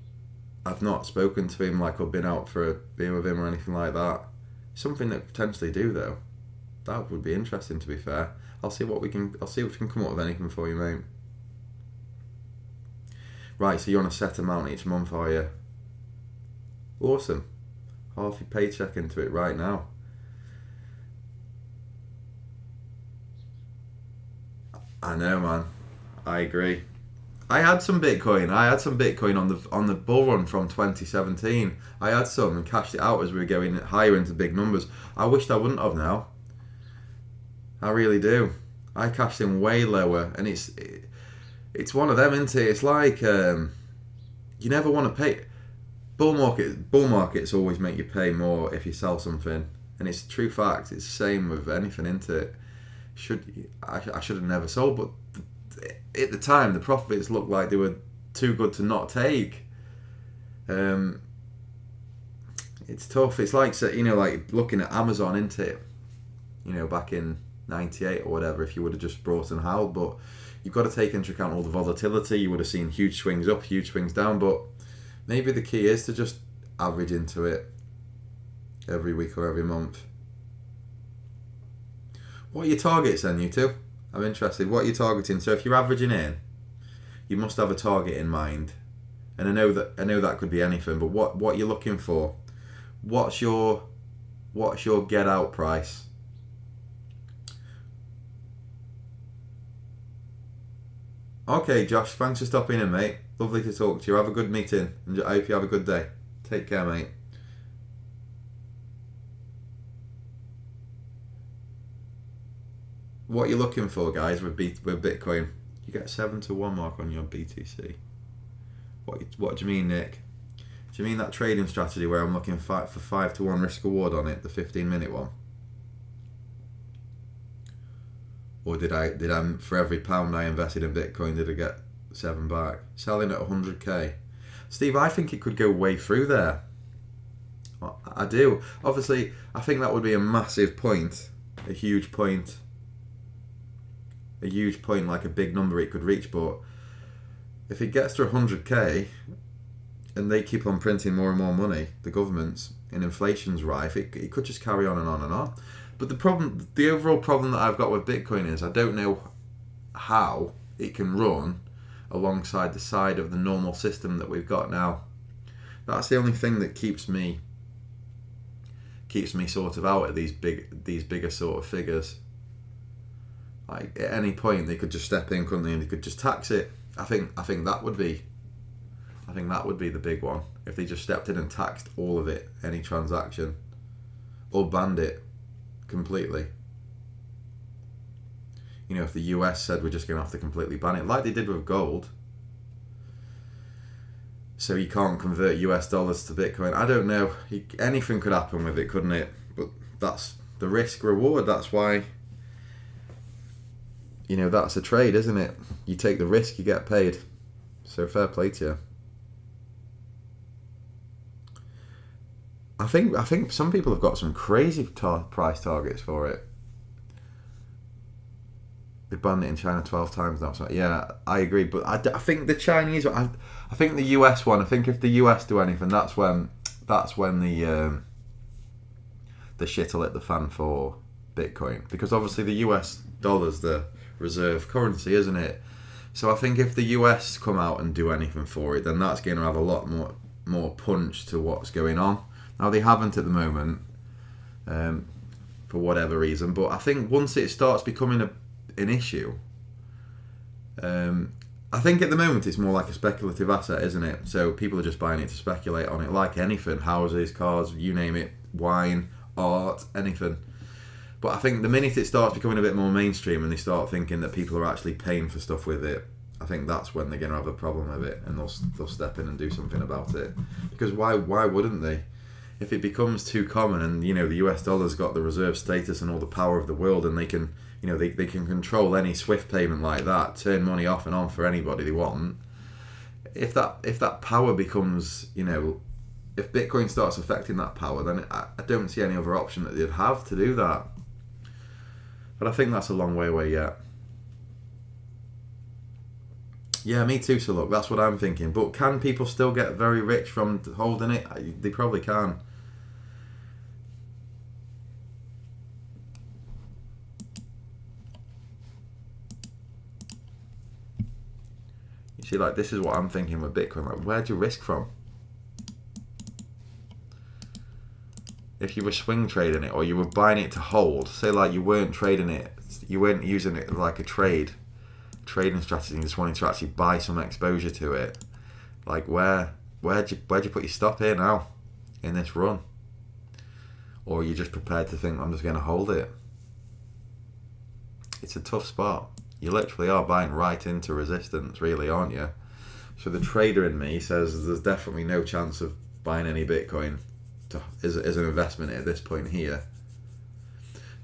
I've not spoken to him like or been out for a beer with him or anything like that. Something that potentially do though. That would be interesting, to be fair. I'll see if we can come up with anything for you, mate. Right, so you're on a set amount each month, are you? Awesome. Half your paycheck into it right now. I know, man. I agree. I had some Bitcoin. On the bull run from 2017. I had some and cashed it out as we were going higher into big numbers. I wished I wouldn't have now. I really do. I cashed in way lower, and it's one of them, isn't it? It's like you never want to pay. Bull markets always make you pay more if you sell something, and it's a true fact. It's the same with anything, isn't it? I should have never sold, but at the time the profits looked like they were too good to not take. It's tough. It's like like looking at Amazon, isn't it? Back in '98 or whatever, if you would have just brought and held, but you've got to take into account all the volatility. You would have seen huge swings up, huge swings down, but maybe the key is to just average into it every week or every month. What are your targets then, you two? I'm interested. What are you targeting? So if you're averaging in, you must have a target in mind. And I know that could be anything, but what you're looking for? What's your get out price? Okay, Josh, thanks for stopping in, mate. Lovely to talk to you. Have a good meeting, and I hope you have a good day. Take care, mate. What you're looking for, guys, with Bitcoin? You get 7-1 mark on your BTC. What do you mean, Nick? Do you mean that trading strategy where I'm looking for 5-1 risk reward on it, the 15-minute one? Or did I for every pound I invested in Bitcoin, did I get 7 back? Selling at 100k. Steve, I think it could go way through there. I do. Obviously, I think that would be a massive point, a huge point, like a big number it could reach. But if it gets to 100k and they keep on printing more and more money, the governments, and inflation's rife, it could just carry on and on and on. But the overall problem that I've got with Bitcoin is I don't know how it can run alongside the side of the normal system that we've got now. That's the only thing that keeps me sort of out at these bigger sort of figures. Like at any point they could just step in, couldn't they, and they could just tax it. I think that would be the big one, if they just stepped in and taxed all of it, any transaction, or banned it completely. You know, if the US said we're just going to have to completely ban it, like they did with gold. So you can't convert US dollars to Bitcoin. I don't know. Anything could happen with it, couldn't it? But that's the risk reward. That's why, you know, that's a trade, isn't it? You take the risk, you get paid. So fair play to you. I think some people have got some crazy price targets for it. They banned it in China 12 times now. So yeah, I agree. But I think the Chinese one, I think the US one, I think if the US do anything, that's when the shit will hit the fan for Bitcoin. Because obviously the US dollar's the reserve currency, isn't it? So I think if the US come out and do anything for it, then that's going to have a lot more punch to what's going on. Now they haven't at the moment, for whatever reason. But I think once it starts becoming an issue, I think at the moment it's more like a speculative asset, isn't it? So people are just buying it to speculate on it, like anything, houses, cars, you name it, wine, art, anything. But I think the minute it starts becoming a bit more mainstream and they start thinking that people are actually paying for stuff with it, I think that's when they're going to have a problem with it, and they'll step in and do something about it. Because why wouldn't they? If it becomes too common, and you know the US dollar's got the reserve status and all the power of the world, and they can, you know, they can control any SWIFT payment like that, turn money off and on for anybody they want. If that power becomes, you know, if Bitcoin starts affecting that power, then I don't see any other option that they'd have to do that. But I think that's a long way away yet. Yeah, me too. So look, that's what I'm thinking. But can people still get very rich from holding it? They probably can. You see, like, this is what I'm thinking with Bitcoin. Like, where'd you risk from? If you were swing trading it, or you were buying it to hold, say like you weren't trading it, you weren't using it like a trading strategy, you just wanted to actually buy some exposure to it, like where'd you put your stop here now in this run? Or are you just prepared to think, I'm just going to hold it? It's a tough spot. You literally are buying right into resistance, really, aren't you? So the trader in me says there's definitely no chance of buying any Bitcoin as an investment at this point here.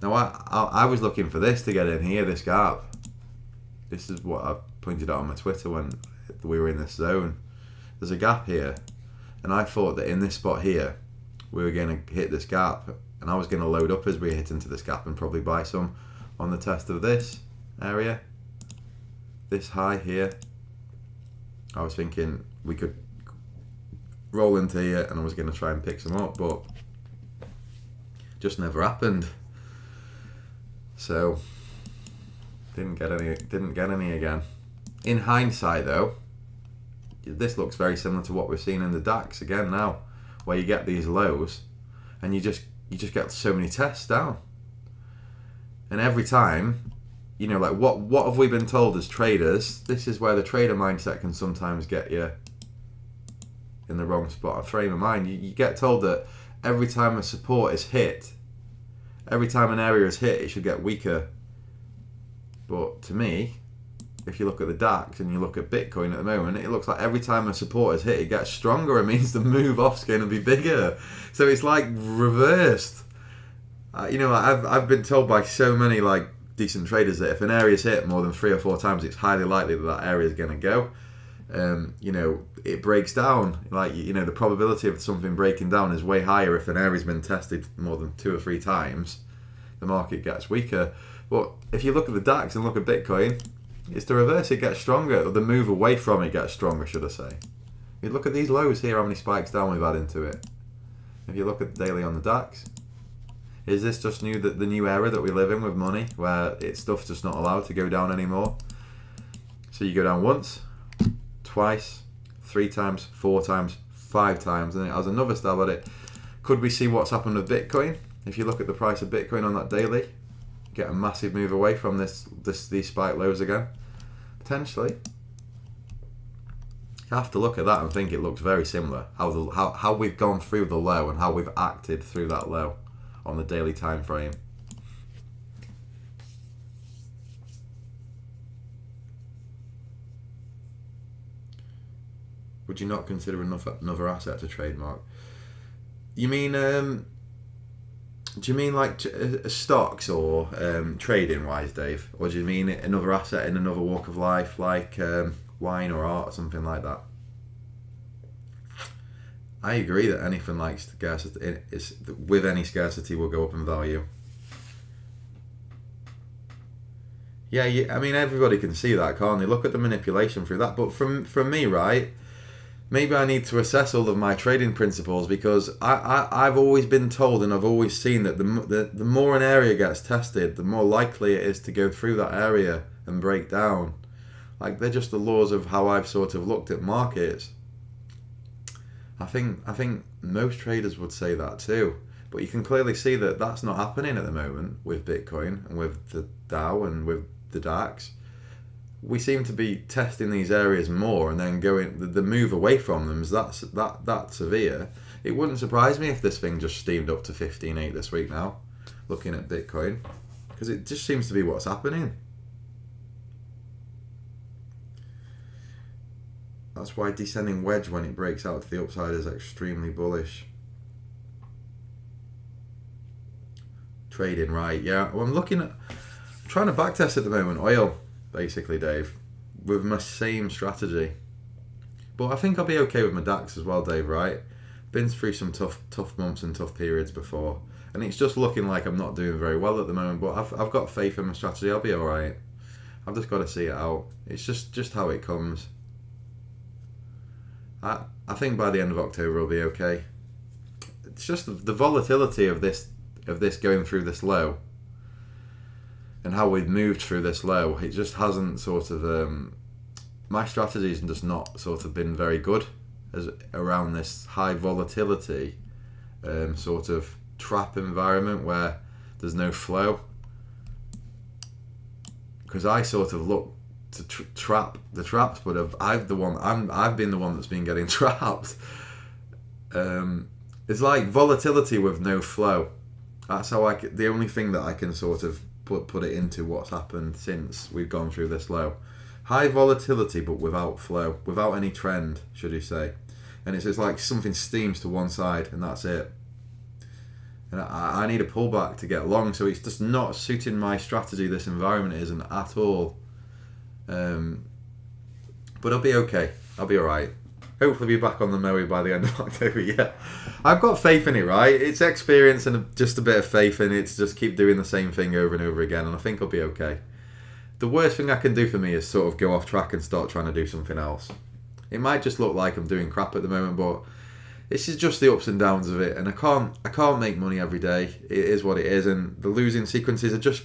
Now I was looking for this to get in here, this gap. This is what I pointed out on my Twitter when we were in this zone. There's a gap here, and I thought that in this spot here we were going to hit this gap, and I was going to load up as we hit into this gap and probably buy some on the test of this area, this high here. I was thinking we could roll into here and I was going to try and pick some up, but just never happened. So didn't get any again. In hindsight though, this looks very similar to what we're seeing in the DAX again now, where you get these lows and you just get so many tests down. And every time, you know, like what have we been told as traders? This is where the trader mindset can sometimes get you in the wrong spot, a frame of mind. You get told that every time a support is hit, every time an area is hit, it should get weaker. But to me, if you look at the DAX and you look at Bitcoin at the moment, it looks like every time a support is hit, it gets stronger. It means the move off's going to be bigger. So it's like reversed. You know, I've been told by so many like decent traders that if an area is hit more than 3 or 4 times, it's highly likely that area is going to go. You know, it breaks down. Like, you know, the probability of something breaking down is way higher if an area's been tested more than 2 or 3 times. The market gets weaker. But if you look at the DAX and look at Bitcoin, It's the reverse, it gets stronger. Or the move away from it gets stronger, should I say. You look at these lows here, how many spikes down we've had into it. If you look at the daily on the DAX, is this just the new era that we live in with money, where stuff's just not allowed to go down anymore? So you go down once, twice, 3 times, 4 times, 5 times, and it has another stab at it. Could we see what's happened with Bitcoin? If you look at the price of Bitcoin on that daily, get a massive move away from these spike lows again? Potentially. You have to look at that and think it looks very similar. How we've gone through the low and how we've acted through that low on the daily time frame. Would you not consider another asset to trademark? You mean, do you mean like stocks or trading wise, Dave? Or do you mean another asset in another walk of life, like wine or art or something like that? I agree that anything like scarcity, with any scarcity, will go up in value. Yeah, I mean, everybody can see that, can't they? Look at the manipulation through that. But from me, right, maybe I need to assess all of my trading principles, because I've always been told and I've always seen that the more an area gets tested, the more likely it is to go through that area and break down. Like, they're just the laws of how I've sort of looked at markets. I think most traders would say that too. But you can clearly see that that's not happening at the moment with Bitcoin and with the Dow and with the DAX. We seem to be testing these areas more and then going, the move away from them is that severe. It wouldn't surprise me if this thing just steamed up to 15.8 this week now, looking at Bitcoin, because it just seems to be what's happening. That's why descending wedge when it breaks out to the upside is extremely bullish. Trading, right? Yeah, well, I'm trying to backtest at the moment, oil, basically, Dave, with my same strategy. But I think I'll be okay with my DAX as well, Dave, right? Been through some tough months and tough periods before, and it's just looking like I'm not doing very well at the moment, but I've got faith in my strategy. I'll be alright. I've just got to see it out. It's just how it comes. I think by the end of October I'll be okay. It's just the volatility of this going through this low and how we've moved through this low. It just hasn't sort of my strategy has just not sort of been very good as around this high volatility sort of trap environment where there's no flow. Because I sort of look to trap the traps, but I've been the one that's been getting trapped. It's like volatility with no flow. That's how the only thing that I can sort of put it into what's happened since we've gone through this low. High volatility, but without flow, without any trend, should you say? And it's just like something steams to one side, and that's it. And I need a pullback to get long, so it's just not suiting my strategy. This environment isn't at all. But I'll be okay. I'll be alright. Hopefully be back on the Moe by the end of October. Yeah, I've got faith in it, right? It's experience and just a bit of faith in it to just keep doing the same thing over and over again, and I think I'll be okay. The worst thing I can do for me is sort of go off track and start trying to do something else. It might just look like I'm doing crap at the moment, but this is just the ups and downs of it, and I can't make money every day. It is what it is, and the losing sequences are just,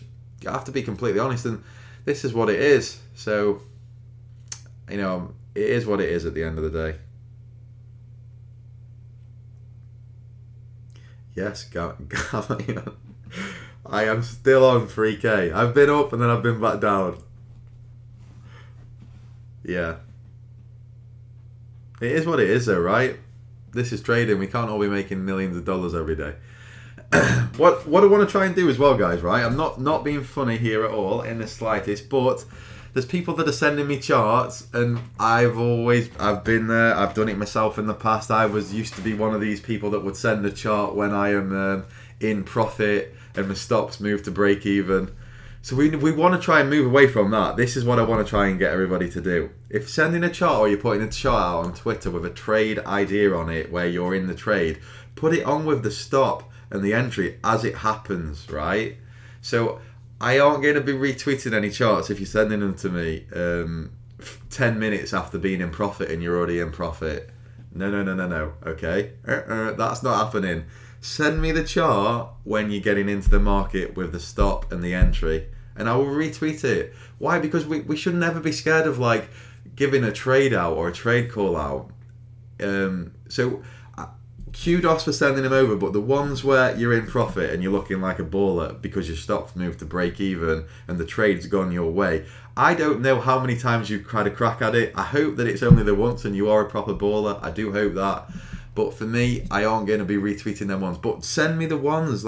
I have to be completely honest, and this is what it is. So, you know, it is what it is at the end of the day. Yes, I am still on 3K. I've been up and then I've been back down. Yeah. It is what it is though, right? This is trading. We can't all be making millions of dollars every day. What I want to try and do as well, guys, right? I'm not being funny here at all in the slightest, but there's people that are sending me charts, and I've been there. I've done it myself in the past. I used to be one of these people that would send a chart when I am in profit and my stops move to break even. So we want to try and move away from that. This is what I want to try and get everybody to do. If sending a chart or you're putting a chart out on Twitter with a trade idea on it where you're in the trade, put it on with the stop and the entry as it happens, right? So I aren't going to be retweeting any charts if you're sending them to me 10 minutes after being in profit and you're already in profit. No. Okay? That's not happening. Send me the chart when you're getting into the market with the stop and the entry, and I will retweet it. Why? Because we should never be scared of like giving a trade out or a trade call out. So kudos for sending them over, but the ones where you're in profit and you're looking like a baller because your stop's moved to break even and the trade's gone your way, I don't know how many times you've tried a crack at it. I hope that it's only the once and you are a proper baller. I do hope that. But for me, I aren't going to be retweeting them ones. But send me the ones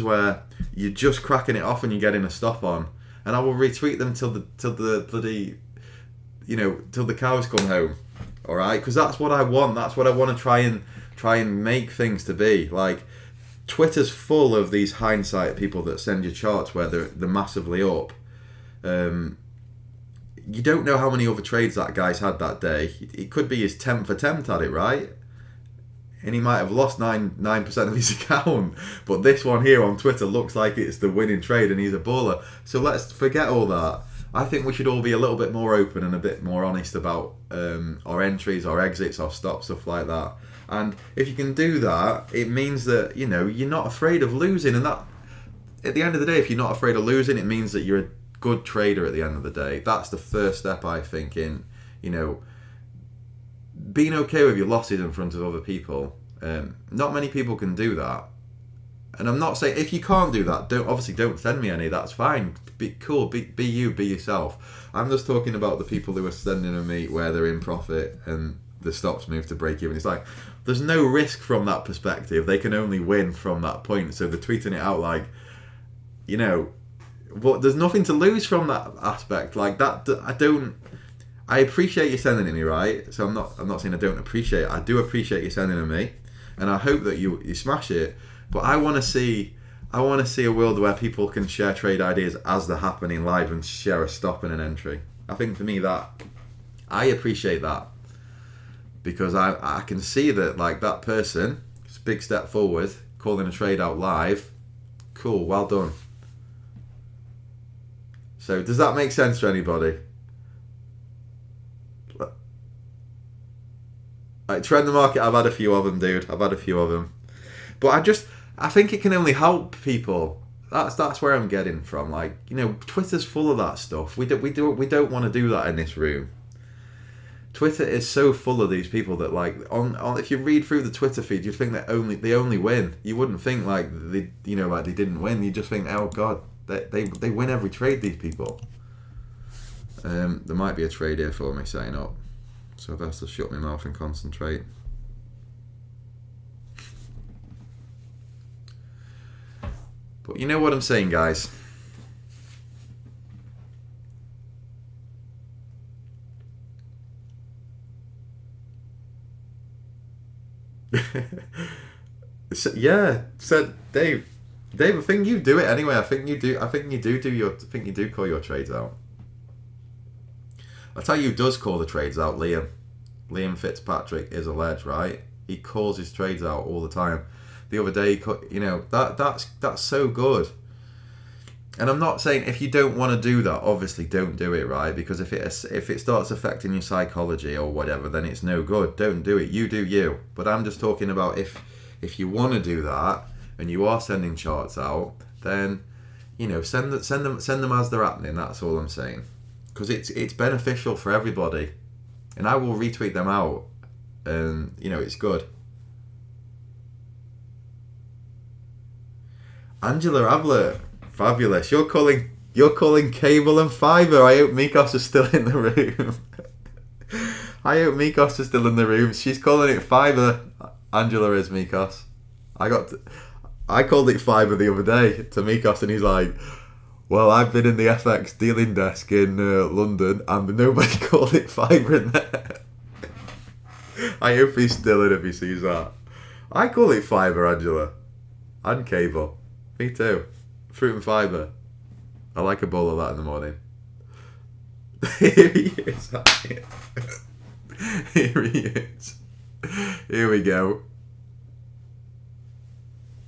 where you're just cracking it off and you're getting a stop on, and I will retweet them till the bloody, till the cows come home. All right, because that's what I want. That's what I want to try and make things to be. Like, Twitter's full of these hindsight people that send you charts where they're massively up. You don't know how many other trades that guy's had that day. It could be his 10th attempt at it, right? And he might have lost 9% of his account. But this one here on Twitter looks like it's the winning trade and he's a baller. So let's forget all that. I think we should all be a little bit more open and a bit more honest about our entries, our exits, our stops, stuff like that. And if you can do that, it means that, you're not afraid of losing. And that, at the end of the day, if you're not afraid of losing, it means that you're a good trader at the end of the day. That's the first step, I think, in being okay with your losses in front of other people. Not many people can do that, and I'm not saying if you can't do that, don't send me any. That's fine. Be cool. Be you. Be yourself. I'm just talking about the people who are sending to me where they're in profit and the stops move to break even. It's like there's no risk from that perspective. They can only win from that point. So they're tweeting it out like, but there's nothing to lose from that aspect. Like that, I appreciate you sending it me, right? So I'm not saying I don't appreciate it. I do appreciate you sending it me, and I hope that you smash it. But I want to see a world where people can share trade ideas as they're happening live and share a stop and an entry. I think for me that I appreciate that because I can see that like that person, it's a big step forward, calling a trade out live. Cool, well done. So does that make sense to anybody? Like, trend the market, I've had a few of them, dude. I've had a few of them. But I think it can only help people. That's where I'm getting from. Like, Twitter's full of that stuff. We don't want to do that in this room. Twitter is so full of these people that like on if you read through the Twitter feed, you'd think that they only win. You wouldn't think like they didn't win. You just think, oh god, they win every trade. These people. There might be a trade here for me setting up, so I've have to shut my mouth and concentrate. But you know what I'm saying, guys. Said Dave. I think you do it anyway. I think you do call your trades out. I'll tell you who does call the trades out, Liam. Liam Fitzpatrick is a ledge, right? He calls his trades out all the time. The other day, that's so good. And I'm not saying if you don't want to do that, obviously don't do it, right? Because if it starts affecting your psychology or whatever, then it's no good. Don't do it. You do you. But I'm just talking about if you want to do that and you are sending charts out, then send them as they're happening. That's all I'm saying. Because it's beneficial for everybody, and I will retweet them out, and it's good. Angela Abler, fabulous. You're calling cable and fibre. I hope Mikos is still in the room. She's calling it fibre. Angela is Mikos. I called it fibre the other day to Mikos, and he's like, well, I've been in the FX dealing desk in London, and nobody called it fibre in there. I hope he's still in if he sees that. I call it fibre, Angela, and cable. Me too. Fruit and fibre. I like a bowl of that in the morning. Here he is. Here he is. Here we go.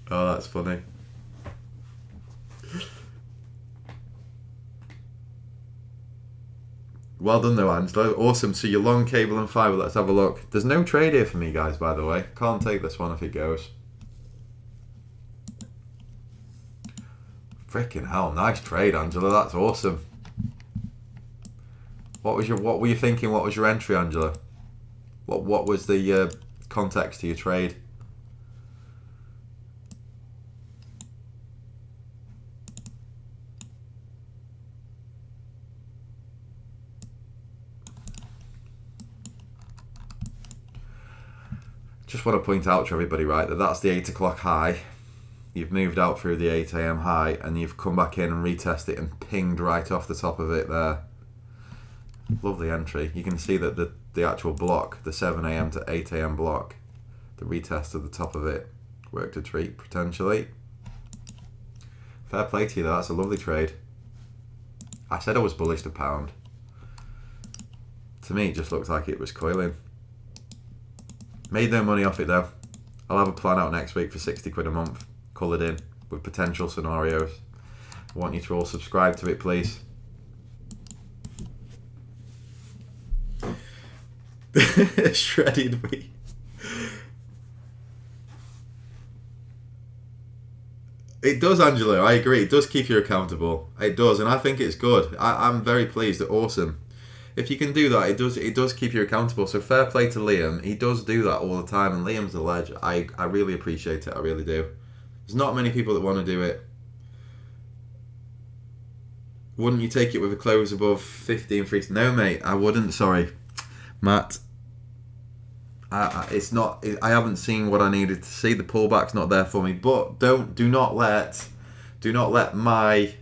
Oh, that's funny. Well done though, Angela. Awesome. So your long cable and fibre, let's have a look. There's no trade here for me, guys, by the way. Can't take this one if it goes. Freaking hell, nice trade, Angela. That's awesome. What were you thinking? What was your entry, Angela? What was the context to your trade? Just want to point out to everybody, right, that's the 8 o'clock high. You've moved out through the 8 a.m. high and you've come back in and retested it and pinged right off the top of it there. Lovely entry. You can see that the actual block, the 7 a.m. to 8 a.m. block, the retest at the top of it worked a treat potentially. Fair play to you though, that's a lovely trade. I said I was bullish the pound. To me it just looked like it was coiling. Made no money off it though. I'll have a plan out next week for 60 quid a month, coloured in with potential scenarios. I want you to all subscribe to it, please. Shredded wheat. It does, Angela. I agree. It does keep you accountable. It does, and I think it's good. I'm very pleased. Awesome. If you can do that, it does keep you accountable. So fair play to Liam. He does do that all the time, and Liam's a ledge. I really appreciate it. I really do. There's not many people that want to do it. Wouldn't you take it with a close above 15 free? No, mate, I wouldn't. Sorry, Matt. It's not. I haven't seen what I needed to see. The pullback's not there for me. But do not let my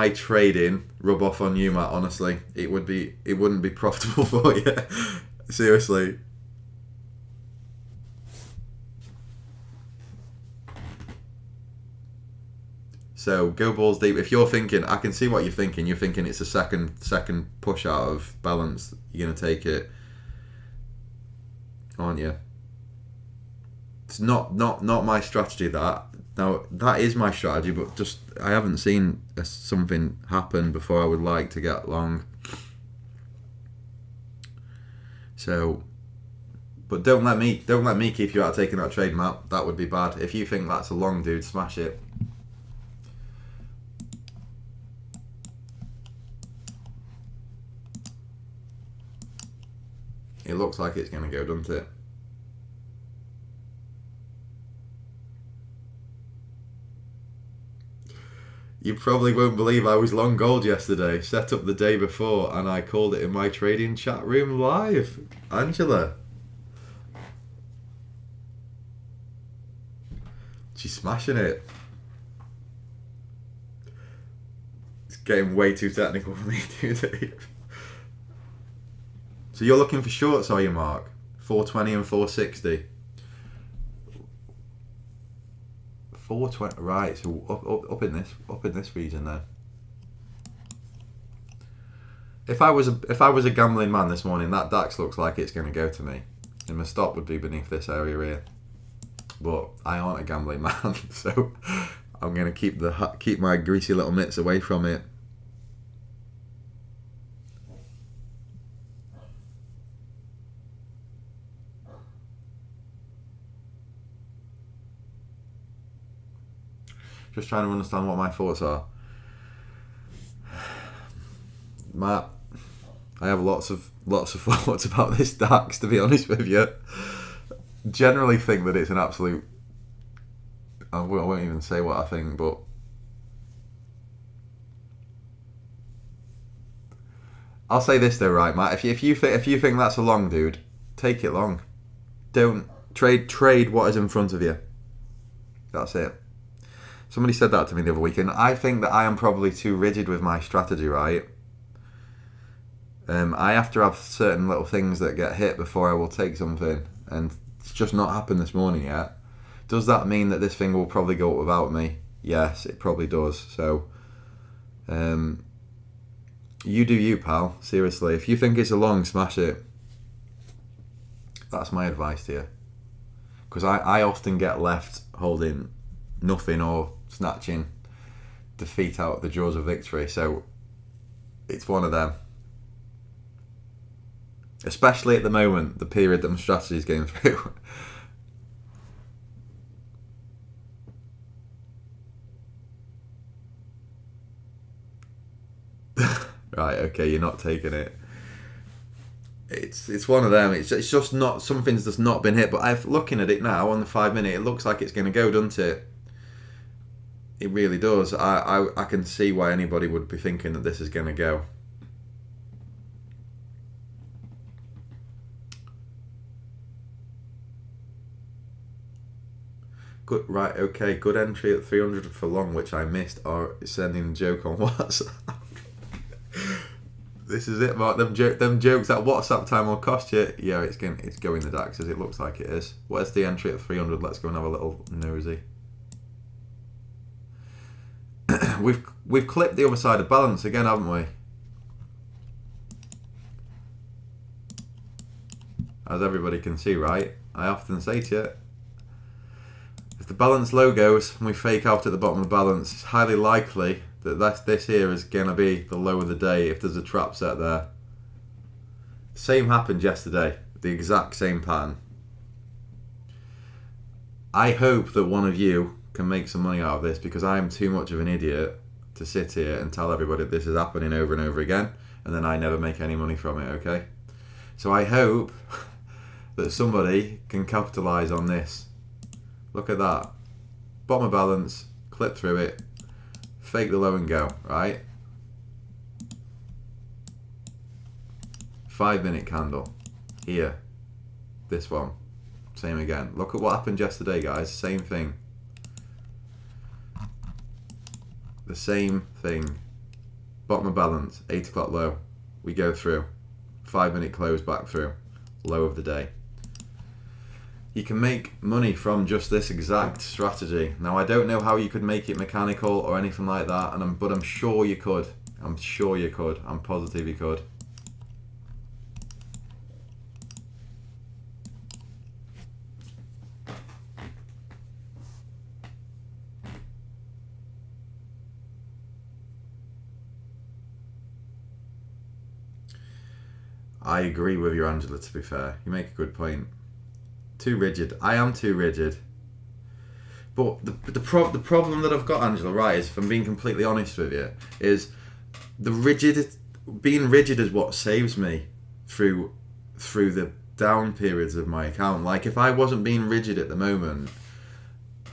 trading rub off on you, Matt. Honestly, it wouldn't be profitable for you. Seriously. So go balls deep. If you're thinking, I can see what you're thinking. You're thinking it's a second push out of balance. You're gonna take it, aren't you? It's not my strategy. That now that is my strategy, but just I haven't seen something happen before I would like to get long. So, but don't let me keep you out of taking that trade, Matt. That would be bad. If you think that's a long, dude, smash it. It looks like it's going to go, doesn't it? You probably won't believe I was long gold yesterday. Set up the day before and I called it in my trading chat room live. Angela. She's smashing it. It's getting way too technical for me today. So you're looking for shorts, are you, Mark? 420 and 460. 420, right? So up in this region there. If I was a gambling man this morning, that DAX looks like it's going to go to me, and my stop would be beneath this area here. But I aren't a gambling man, so I'm going to keep my greasy little mitts away from it. Just trying to understand what my thoughts are. Matt, I have lots of thoughts about this DAX, to be honest with you. Generally think that it's an absolute... I won't even say what I think, but... I'll say this though, right, Matt? If you think that's a long, dude, take it long. Don't trade what is in front of you. That's it. Somebody said that to me the other week, and I think that I am probably too rigid with my strategy, right? I have to have certain little things that get hit before I will take something, and it's just not happened this morning yet. Does that mean that this thing will probably go up without me? Yes, it probably does. So, you do you, pal. Seriously, if you think it's a long, smash it. That's my advice to you. Because I often get left holding nothing or snatching defeat out the jaws of victory. So it's one of them. especially at the moment, the period that my strategy is going through. Right, okay, you're not taking it. It's one of them. It's just not, something's just not been hit. But I'm looking at it now on the 5 minute. It looks like it's going to go, doesn't it? It really does. I can see why anybody would be thinking that this is going to go. Good, right, okay. Good entry at 300 for long, which I missed. Or sending a joke on WhatsApp. This is it, Mark. Them jokes that WhatsApp time will cost you. Yeah, it's going the DAX as it looks like it is. Where's the entry at 300? Let's go and have a little nosy. We've clipped the other side of balance again, haven't we? As everybody can see, right? I often say to you, if the balance low goes and we fake out at the bottom of the balance, it's highly likely that this here is going to be the low of the day if there's a trap set there. Same happened yesterday, the exact same pattern. I hope that one of you can make some money out of this, because I am too much of an idiot to sit here and tell everybody this is happening over and over again and then I never make any money from it, okay? So I hope that somebody can capitalise on this. Look at that. Bottom of balance, clip through it, fake the low and go, right? 5 minute candle. Here. This one. Same again. Look at what happened yesterday, guys. Same thing. The same thing. Bottom of balance, 8 o'clock low. We go through. 5 minute close back through. Low of the day. You can make money from just this exact strategy. Now, I don't know how you could make it mechanical or anything like that, but I'm sure you could. I'm sure you could. I'm positive you could. I agree with you, Angela, to be fair. You make a good point. Too rigid. I am too rigid. But the problem that I've got, Angela, right, is, if I'm being completely honest with you, is being rigid is what saves me through the down periods of my account. Like, if I wasn't being rigid at the moment,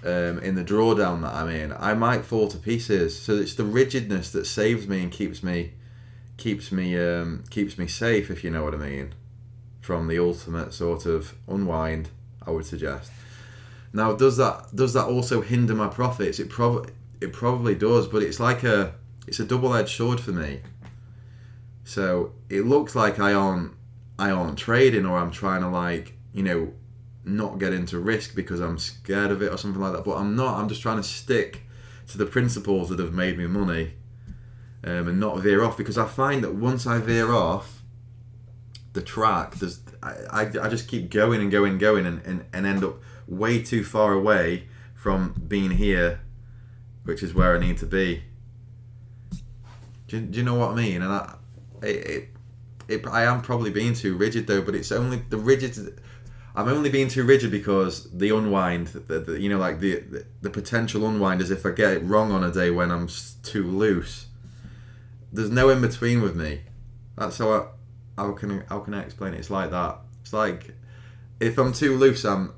in the drawdown that I'm in, I might fall to pieces. So it's the rigidness that saves me and keeps me safe, if you know what I mean, from the ultimate sort of unwind, I would suggest. Now, does that also hinder my profits? It probably does, but it's a double-edged sword for me. So it looks like I aren't trading, or I'm trying to not get into risk because I'm scared of it or something like that. But I'm not. I'm just trying to stick to the principles that have made me money, and not veer off, because I find that once I veer off the track, I just keep going and end up way too far away from being here, which is where I need to be. Do you know what I mean? And I am probably being too rigid though, but it's only the rigid. I'm only being too rigid because the unwind, the potential unwind is if I get it wrong on a day when I'm too loose. There's no in between with me. That's how can I explain it? It's like that. It's like, if I'm too loose, I'm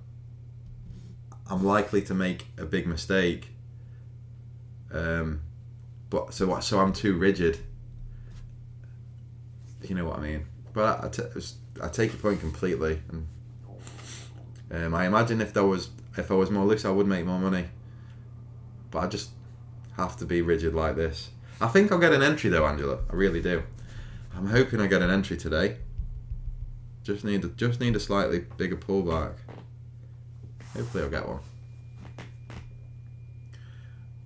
likely to make a big mistake. But so I'm too rigid. You know what I mean? But I take your point completely. And I imagine if I was more loose, I would make more money. But I just have to be rigid like this. I think I'll get an entry though, Angela. I really do. I'm hoping I get an entry today. Just need a slightly bigger pullback. Hopefully I'll get one.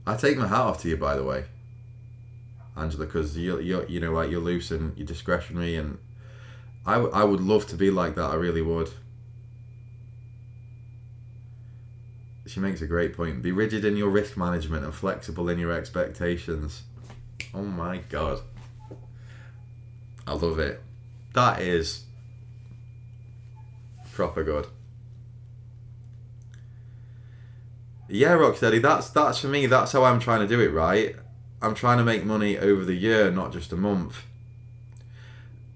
I take my hat off to you, by the way, Angela, because you're loose and you're discretionary, and I would love to be like that. I really would. She makes a great point. Be rigid in your risk management and flexible in your expectations. Oh my God. I love it. That is Proper good. Yeah, Rocksteady, that's for me, that's how I'm trying to do it, right? I'm trying to make money over the year, not just a month.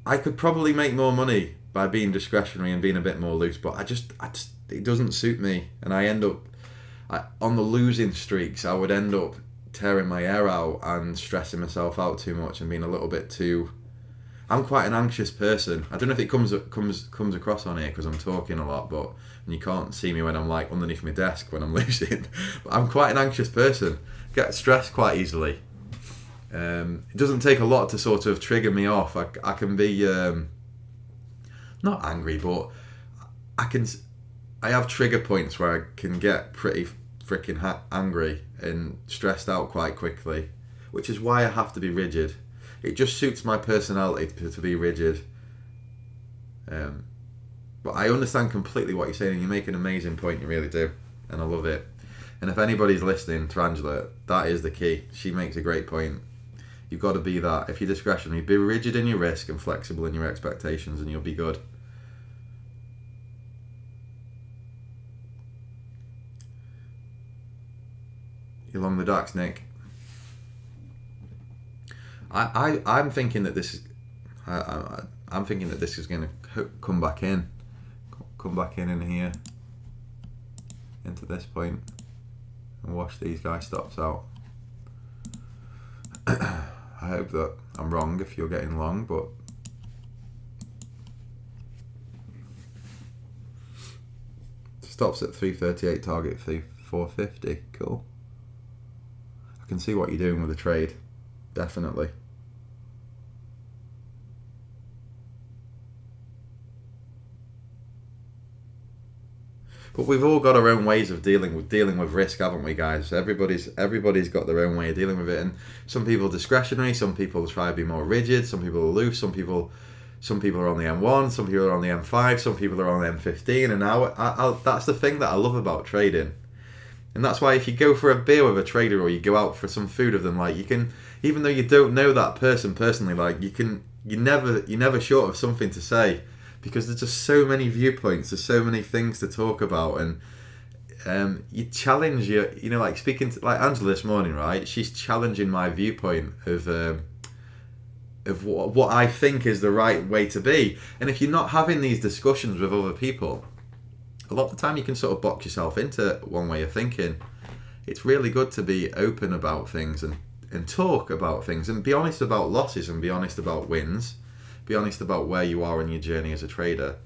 I could probably make more money by being discretionary and being a bit more loose, but I just it doesn't suit me, and I end up on the losing streaks. I would end up tearing my hair out and stressing myself out too much and being a little bit too. I'm quite an anxious person. I don't know if it comes across on here because I'm talking a lot, but and you can't see me when I'm like underneath my desk when I'm losing. But I'm quite an anxious person. Get stressed quite easily. It doesn't take a lot to sort of trigger me off. I can be not angry, but I have trigger points where I can get pretty freaking angry and stressed out quite quickly, which is why I have to be rigid. It just suits my personality to be rigid. But I understand completely what you're saying, and you make an amazing point, you really do, and I love it. And if anybody's listening to Angela, that is the key. She makes a great point. You've got to be that. If you're discretionary, be rigid in your risk and flexible in your expectations, and you'll be good. You along the docks, Nick? I'm thinking that this is. I'm thinking that this is going to come back in here, into this point, and wash these guys' stops out. I hope that I'm wrong if you're getting long, but stops at 338, target 450. Cool. I can see what you're doing with the trade, definitely. But we've all got our own ways of dealing with risk, haven't we, guys? Everybody's got their own way of dealing with it, and some people are discretionary, some people try to be more rigid, some people are loose, some people are on the M1, some people are on the M5, some people are on the M15, and now that's the thing that I love about trading. And that's why if you go for a beer with a trader or you go out for some food with them, like you can, even though you don't know that person personally, like you're never short of something to say, because there's just so many viewpoints, there's so many things to talk about, and you challenge like speaking to like Angela this morning, right? She's challenging my viewpoint of what I think is the right way to be. And if you're not having these discussions with other people, a lot of the time you can sort of box yourself into one way of thinking. It's really good to be open about things and talk about things and be honest about losses and be honest about wins. Be honest about where you are in your journey as a trader.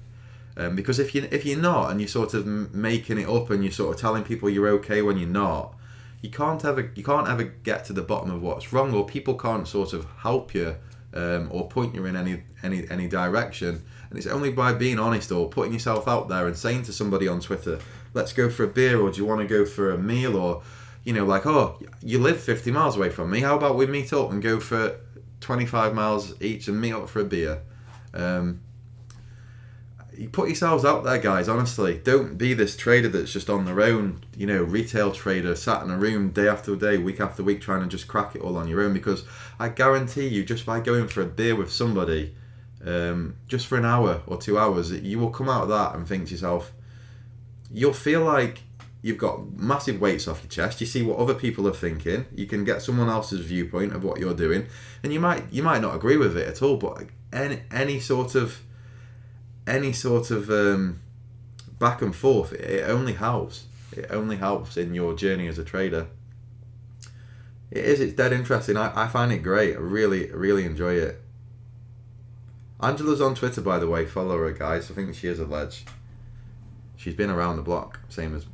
Because if you're not, and you're sort of making it up and you're sort of telling people you're okay when you're not, you can't ever get to the bottom of what's wrong, or people can't sort of help you or point you in any direction. And it's only by being honest or putting yourself out there and saying to somebody on Twitter, let's go for a beer, or do you want to go for a meal, or like, oh, you live 50 miles away from me, how about we meet up and go for 25 miles each and meet up for a beer. You put yourselves out there, guys, honestly. Don't be this trader that's just on their own, retail trader sat in a room day after day, week after week, trying to just crack it all on your own, because I guarantee you, just by going for a beer with somebody, just for an hour or 2 hours, you will come out of that and think to yourself, you'll feel like you've got massive weights off your chest. You see what other people are thinking. You can get someone else's viewpoint of what you're doing, and you might not agree with it at all. But any sort of back and forth, it only helps. It only helps in your journey as a trader. It's dead interesting. I find it great. I really enjoy it. Angela's on Twitter, by the way. Follow her, guys. I think she is a ledge. She's been around the block, same as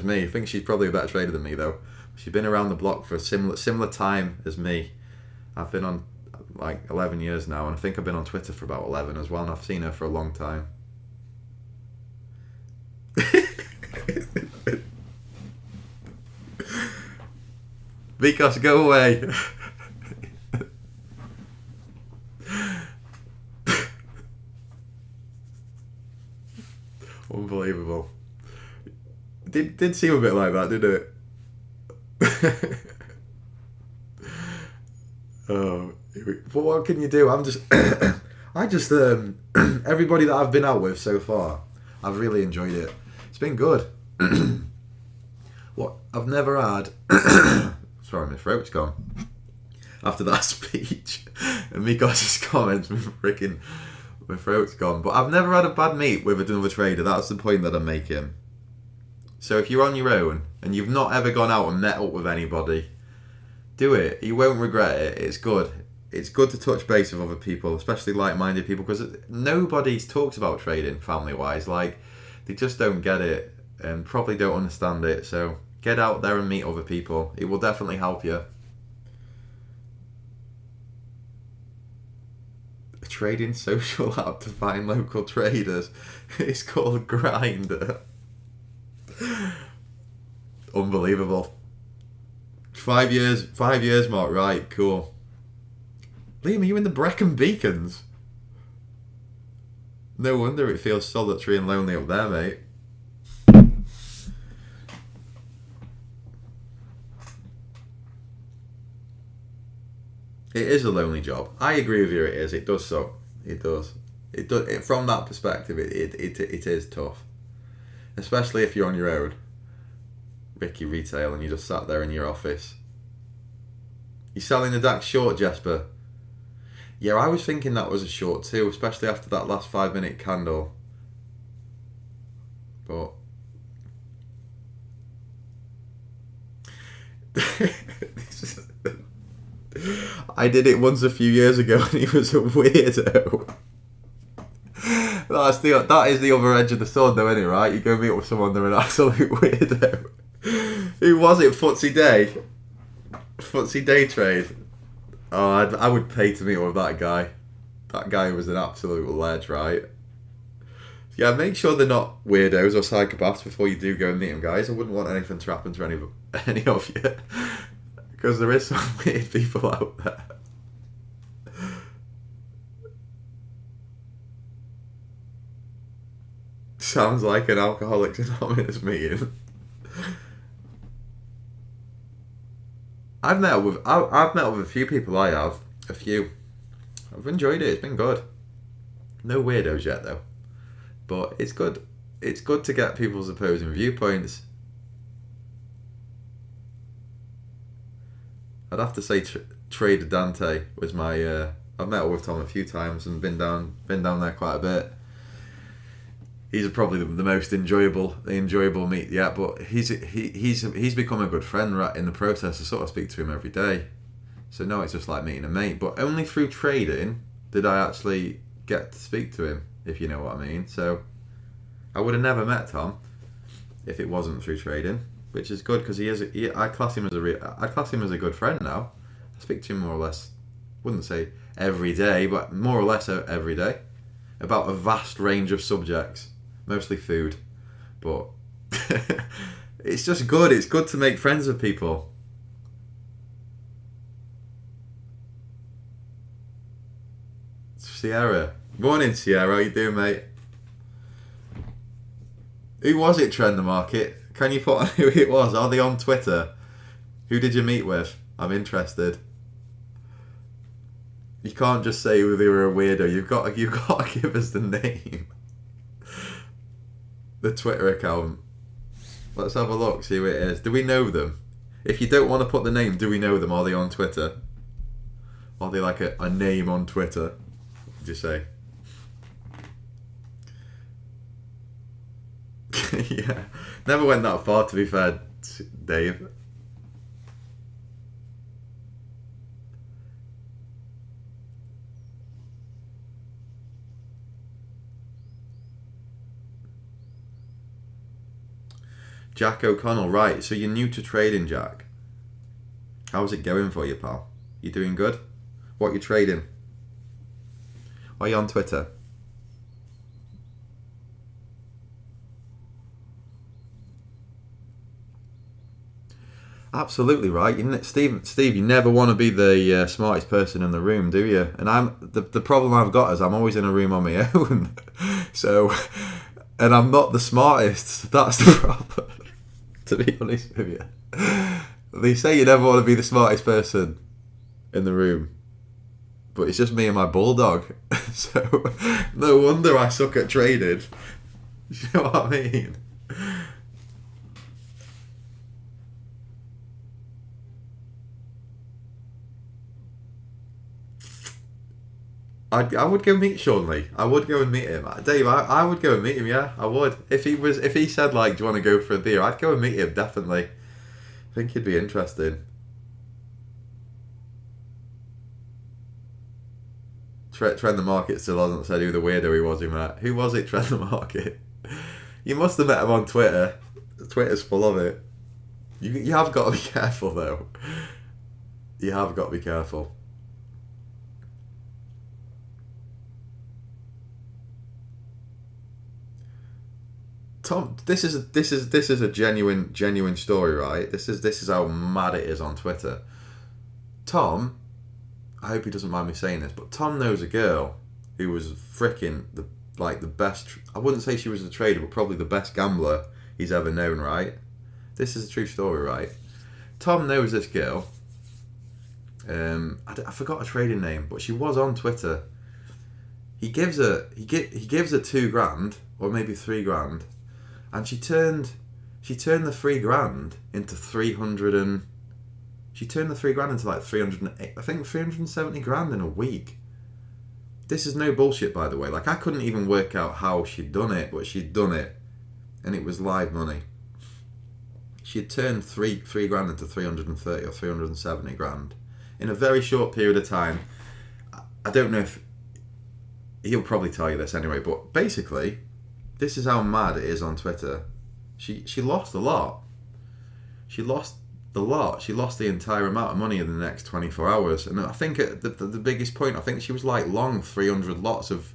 me. I think she's probably a better trader than me, though. She's been around the block for a similar time as me. I've been on like 11 years now, and I think I've been on Twitter for about 11 as well, and I've seen her for a long time. Vikos, go away. Unbelievable. Did seem a bit like that, didn't it? Oh, but what can you do? I just everybody that I've been out with so far, I've really enjoyed it. It's been good. What I've never had. Sorry, my throat's gone. After that speech and me guys' comments, my throat's gone. But I've never had a bad meet with another trader. That's the point that I'm making. So if you're on your own and you've not ever gone out and met up with anybody, do it. You won't regret it. It's good. It's good to touch base with other people, especially like-minded people, because nobody talks about trading family-wise. Like, they just don't get it and probably don't understand it. So get out there and meet other people. It will definitely help you. A trading social app to find local traders. It's called Grindr. Unbelievable. 5 years, Mark. Right, cool. Liam, are you in the Brecon Beacons? No wonder it feels solitary and lonely up there, mate. It is a lonely job. I agree with you. It is. It does suck. It does. It does. From that perspective, it is tough, especially if you're on your own. Ricky Retail, and you just sat there in your office. You're selling the DAX short, Jesper. Yeah, I was thinking that was a short too, especially after that last 5-minute candle. But I did it once a few years ago, and he was a weirdo. That is the other edge of the sword, though, isn't it? Right? You go meet up with someone, they're an absolute weirdo. Who was it? Footsie Day? Footsie Day Trade? Oh, I would pay to meet with that guy. That guy was an absolute ledge, right? Yeah, make sure they're not weirdos or psychopaths before you do go and meet them, guys. I wouldn't want anything to happen to any of you. Because there is some weird people out there. Sounds like an Alcoholics Anonymous meeting. I've met with a few people. I have a few. I've enjoyed it. It's been good. No weirdos yet though, but it's good. It's good to get people's opposing viewpoints. I'd have to say Trader Dante was my. I've met with Tom a few times and been down there quite a bit. He's probably the most enjoyable meet yet, but he's become a good friend right in the process. I sort of speak to him every day, so now it's just like meeting a mate. But only through trading did I actually get to speak to him, if you know what I mean. So I would have never met Tom if it wasn't through trading, which is good because I class him as a good friend now. I speak to him more or less, wouldn't say every day, but more or less every day, about a vast range of subjects. Mostly food, but it's just good. It's good to make friends with people. Sierra. Morning, Sierra. How you doing, mate? Who was it, Trend the Market? Can you put on who it was? Are they on Twitter? Who did you meet with? I'm interested. You can't just say they were a weirdo. You've got to give us the name. The Twitter account. Let's have a look, see who it is. Do we know them? If you don't want to put the name, do we know them? Are they on Twitter? Are they like a name on Twitter? What would you say? Yeah. Never went that far, to be fair, Dave. Jack O'Connell, right, so you're new to trading, Jack. How's it going for you, pal? You doing good? What you trading? Are you on Twitter? Absolutely right. Steve, you never want to be the smartest person in the room, do you? And the problem I've got is I'm always in a room on my own. So, and I'm not the smartest. That's the problem. To be honest with you, they say you never want to be the smartest person in the room, but it's just me and my bulldog. So no wonder I suck at trading. You know what I mean? I would go meet Sean Lee. I would go and meet him. Dave, I would go and meet him, yeah. I would. If he said like, do you want to go for a beer, I'd go and meet him, definitely. I think he'd be interesting. Trend the Market still hasn't said who the weirdo he was he met. Who was it, Trend the Market? You must have met him on Twitter. Twitter's full of it. You have got to be careful though. You have got to be careful. Tom, this is a genuine story, right? This is how mad it is on Twitter. Tom, I hope he doesn't mind me saying this, but Tom knows a girl who was freaking the best. I wouldn't say she was a trader, but probably the best gambler he's ever known, right? This is a true story, right? Tom knows this girl. I forgot her trading name, but she was on Twitter. He gives her £2,000 or maybe £3,000, and she turned the £3,000 into 300 and she turned the £3,000 into like 308, I think 370 grand in a week. This is no bullshit, by the way. Like, I couldn't even work out how she'd done it, but she'd done it, and it was live money. She had turned £3,000 into 330 or 370 grand in a very short period of time. I don't know if he'll probably tell you this anyway, but basically, this is how mad it is on Twitter. She lost a lot. She lost the lot. She lost the entire amount of money in the next 24 hours. And I think at the biggest point, I think she was like long 300 lots of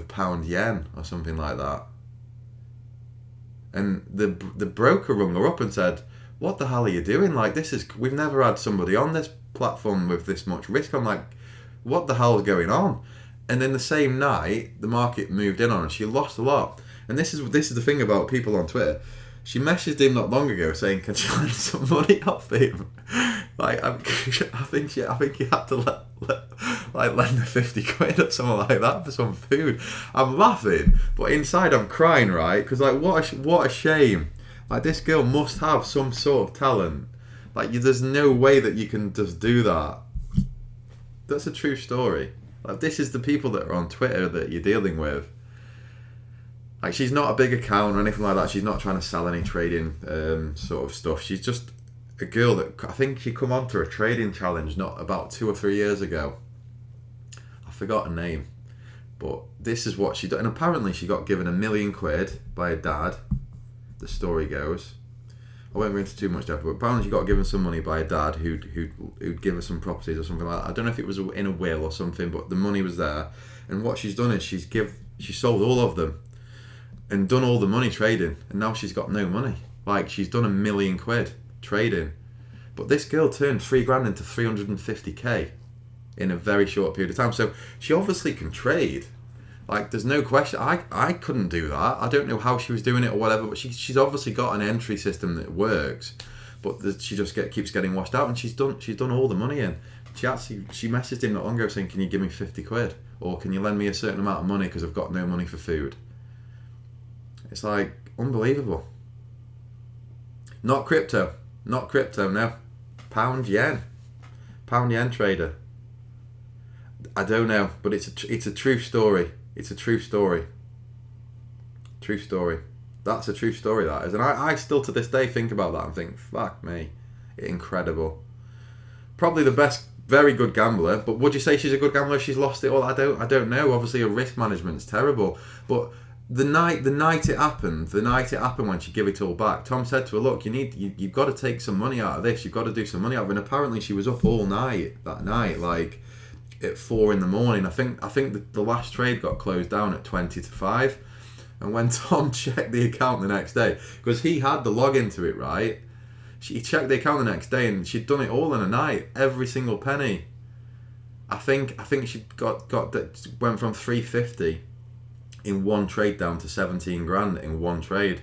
pound yen or something like that. And the broker rung her up and said, "What the hell are you doing? Like, we've never had somebody on this platform with this much risk." I'm like, what the hell is going on? And then the same night, the market moved in on her. She lost a lot. And this is the thing about people on Twitter. She messaged him not long ago saying, "Can she lend some money off him?" Like, I think you had to lend her 50 quid or something like that for some food. I'm laughing, but inside I'm crying, right? Because like, what a shame. Like, this girl must have some sort of talent. Like, there's no way that you can just do that. That's a true story. Like, this is the people that are on Twitter that you're dealing with. Like, she's not a big account or anything like that. She's not trying to sell any trading sort of stuff. She's just a girl that I think she come onto a trading challenge not about 2 or 3 years ago. I forgot her name, but this is what she did. And apparently she got given £1 million by her dad. The story goes. I won't go into too much depth, but apparently she got given some money by her dad who'd give her some properties or something like that. I don't know if it was in a will or something, but the money was there. And what she's done is she sold all of them and done all the money trading, and now she's got no money. Like, she's done £1 million trading, but this girl turned £3,000 into 350k in a very short period of time. So she obviously can trade. Like, there's no question. I couldn't do that. I don't know how she was doing it or whatever, but she's obviously got an entry system that works. But she just keeps getting washed out, and she's done all the money in. She messaged him not long ago saying, "Can you give me 50 quid? Or can you lend me a certain amount of money because I've got no money for food?" It's like, unbelievable. Not crypto, no. Pound yen trader. I don't know, but it's a true story. It's a true story. True story. That's a true story, that is. And I still to this day think about that and think, fuck me, incredible. Probably the best, very good gambler. But would you say she's a good gambler if she's lost it all? I don't know. Obviously, her risk management's terrible. But the night it happened when she gave it all back, Tom said to her, "Look, you've got to take some money out of this. You've got to do some money out of it." And apparently, she was up all night that night, like at 4 a.m. I think the last trade got closed down at 20 to 5. And when Tom checked the account the next day, because he had the login to it, right? He checked the account the next day, and she'd done it all in a night, every single penny. I think she went from 350 in one trade down to 17 grand in one trade.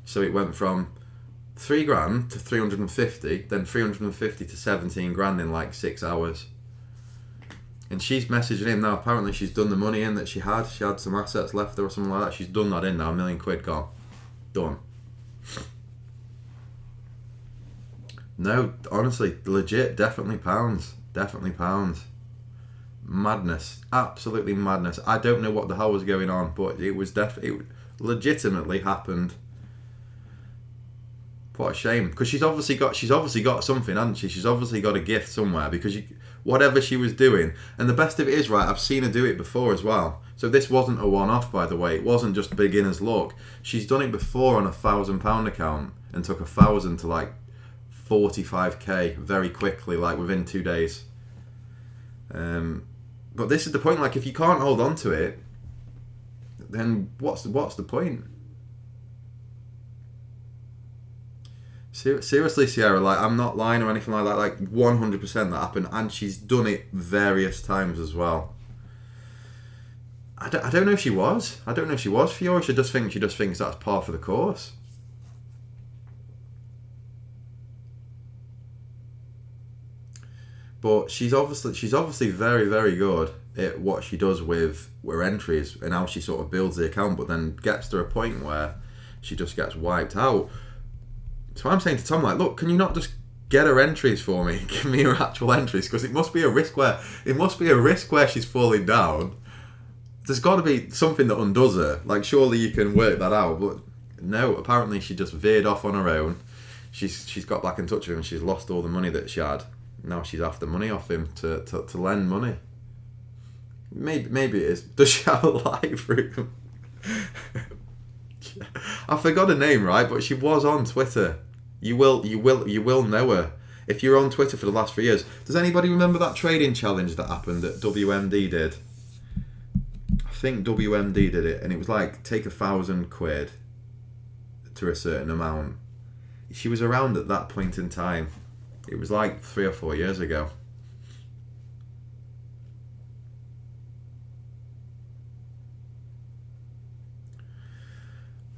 So it went from 3 grand to 350, then 350 to 17 grand in like 6 hours. And she's messaging him now. Apparently she's done the money in that she had. She had some assets left or something like that. She's done that in now. £1 million gone. Done. No, honestly, legit, definitely pounds. Definitely pounds. Madness. Absolutely madness. I don't know what the hell was going on, but it was it legitimately happened. What a shame, because she's obviously got something, hasn't she? She's obviously got a gift somewhere, because whatever she was doing, and the best of it is, right, I've seen her do it before as well. So this wasn't a one-off, by the way. It wasn't just beginner's luck. She's done it before on a £1,000 account and took 1,000 to like 45k very quickly, like within 2 days. But this is the point. Like, if you can't hold on to it, then what's the point? Seriously, Sierra, like, I'm not lying or anything like that. Like, 100% that happened, and she's done it various times as well. I don't know if she was. I don't know if she was for you, or she just thinks that's par for the course. But she's obviously very, very good at what she does with her entries and how she sort of builds the account, but then gets to a point where she just gets wiped out. So I'm saying to Tom, like, look, can you not just get her entries for me? Give me her actual entries, because it must be a risk where she's falling down. There's got to be something that undoes her. Like, surely you can work that out. But no, apparently she just veered off on her own. She's got back in touch with him. She's lost all the money that she had. Now she's after money off him to lend money. Maybe it is. Does she have a live room? I forgot her name, right? But she was on Twitter. You will know her if you're on Twitter for the last 3 years. Does anybody remember that trading challenge that happened that WMD did? I think WMD did it, and it was like take £1,000 to a certain amount. She was around at that point in time. It was like 3 or 4 years ago.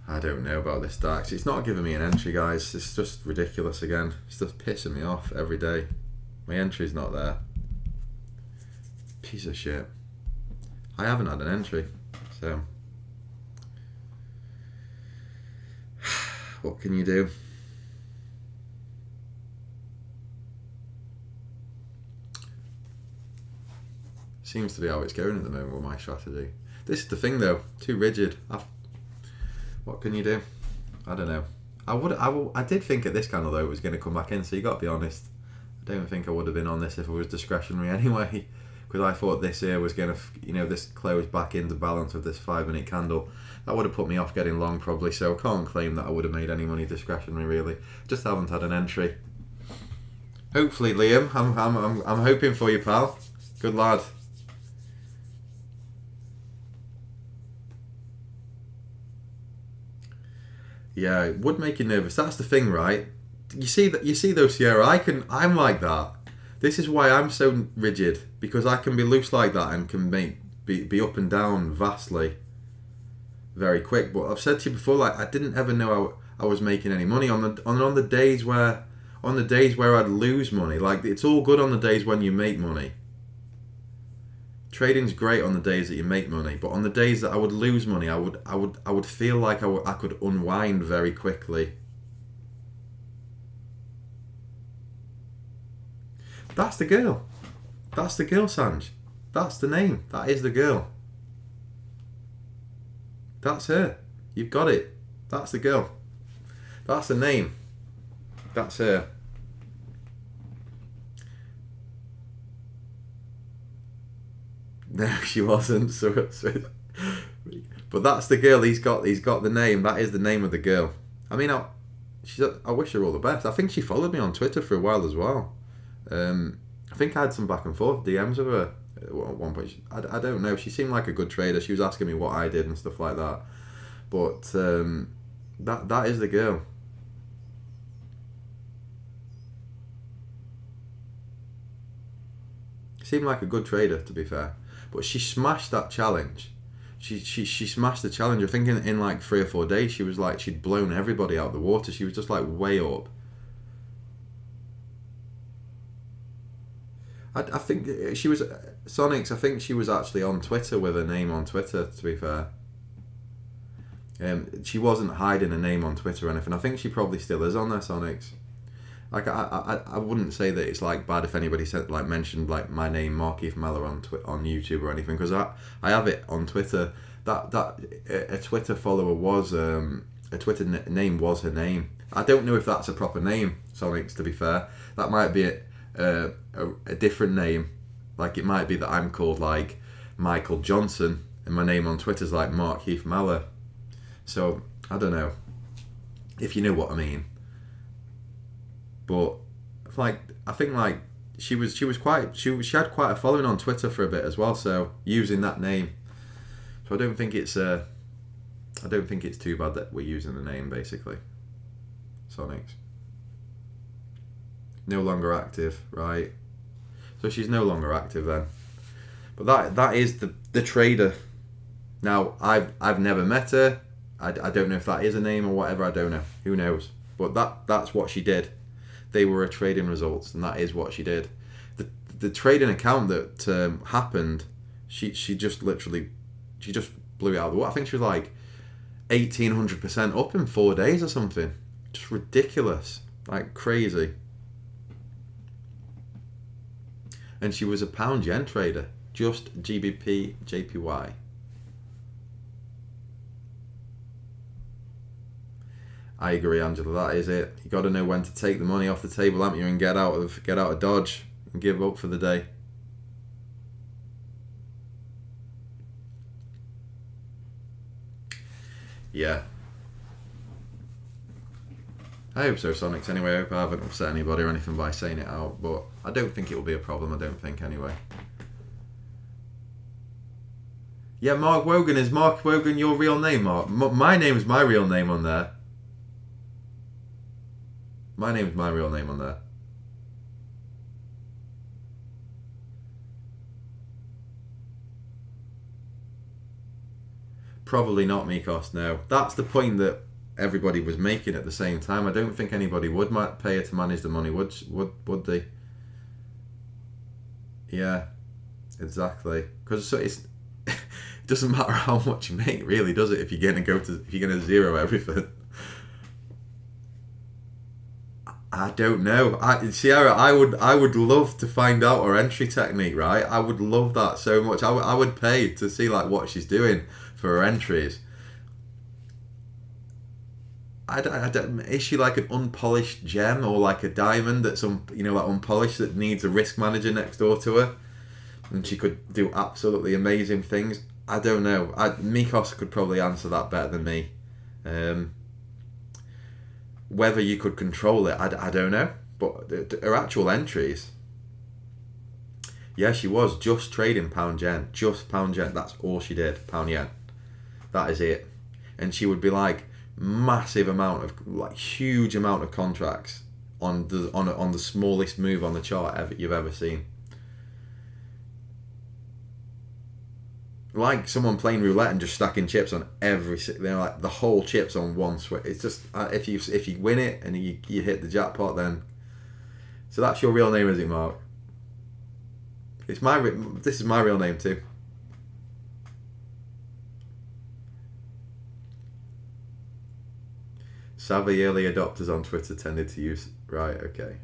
I don't know about this Dax. It's not giving me an entry, guys. It's just ridiculous again. It's just pissing me off every day. My entry's not there. Piece of shit. I haven't had an entry, so what can you do? Seems to be how it's going at the moment with my strategy. This is the thing, though. Too rigid. What can you do? I don't know. I did think at this candle, though, it was going to come back in, so you got to be honest. I don't think I would have been on this if it was discretionary anyway, because I thought this here was going to, this close back into balance with this 5-minute candle. That would have put me off getting long, probably, so I can't claim that I would have made any money discretionary, really. Just haven't had an entry. Hopefully, Liam. I'm hoping for you, pal. Good lad. Yeah, it would make you nervous. That's the thing, right? You see those, Sierra. I'm like that. This is why I'm so rigid, because I can be loose like that and can be up and down vastly, very quick. But I've said to you before, like, I didn't ever know I was making any money on the days where I'd lose money. Like, it's all good on the days when you make money. Trading's great on the days that you make money, but on the days that I would lose money, I would feel like I could unwind very quickly. That's the girl. That's the girl, Sanj. That's the name. That is the girl. That's her. You've got it. That's the girl. That's the name. That's her. No, she wasn't. But that's the girl. He's got the name. That is the name of the girl. I mean, I wish her all the best. I think she followed me on Twitter for a while as well. I think I had some back and forth DMs with her at one point. I don't know. She seemed like a good trader. She was asking me what I did and stuff like that. But that is the girl. Seemed like a good trader, to be fair. But she smashed that challenge. She smashed the challenge. I think in like 3 or 4 days, she was like, she'd blown everybody out of the water. She was just like way up. I think she was Sonics. I think she was actually on Twitter with her name on Twitter. To be fair, she wasn't hiding her name on Twitter or anything. I think she probably still is on there, Sonics. Like I wouldn't say that it's like bad if anybody said like mentioned like my name Markeith Meller on YouTube or anything, because I have it on Twitter. That a Twitter follower was a Twitter name was her name. I don't know if that's a proper name, Sonics. To be fair, that might be a different name. Like it might be that I'm called like Michael Johnson and my name on Twitter is like Markeith Meller. So I don't know if you know what I mean. But like I think like she had quite a following on Twitter for a bit as well. So using that name, so I don't think it's too bad that we're using the name basically. Sonics. No longer active, right? So she's no longer active then. But that is the trader. Now I've never met her. I don't know if that is a name or whatever. I don't know. Who knows? But that's what she did. They were her trading results, and that is what she did. The trading account that happened, she just blew it out of the water. I think she was like 1,800% up in 4 days or something. Just ridiculous, like crazy. And she was a pound yen trader, just GBP JPY. I agree, Angela. That is it. You got to know when to take the money off the table, haven't you, and get out of Dodge and give up for the day. Yeah. I hope so, Sonics. Anyway, I hope I haven't upset anybody or anything by saying it out, but I don't think it will be a problem. I don't think anyway. Yeah, Mark Wogan. Is Mark Wogan your real name, Mark? My name is my real name on there. My name is my real name on there. Probably not, Mikos, no. That's the point that everybody was making at the same time. I don't think anybody would pay her to manage the money, would they? Yeah, exactly. Because it doesn't matter how much you make, really, does it? If you're gonna zero everything. I don't know. Sierra, I would love to find out her entry technique, right? I would love that so much. I would pay to see like what she's doing for her entries. I don't, is she like an unpolished gem or like a diamond that's like unpolished that needs a risk manager next door to her, and she could do absolutely amazing things? I don't know. Mikos could probably answer that better than me. Whether you could control it, I don't know. But her actual entries, yeah, she was just trading pound yen, just pound yen. That's all she did, pound yen. That is it. And she would be like massive amount of huge amount of contracts on the smallest move on the chart you've ever seen. Like someone playing roulette and just stacking chips on like the whole chips on one switch. It's just if you win it and you hit the jackpot, then. So that's your real name, is it, Mark? This is my real name too. Savvy early adopters on Twitter tended to use. Right, okay.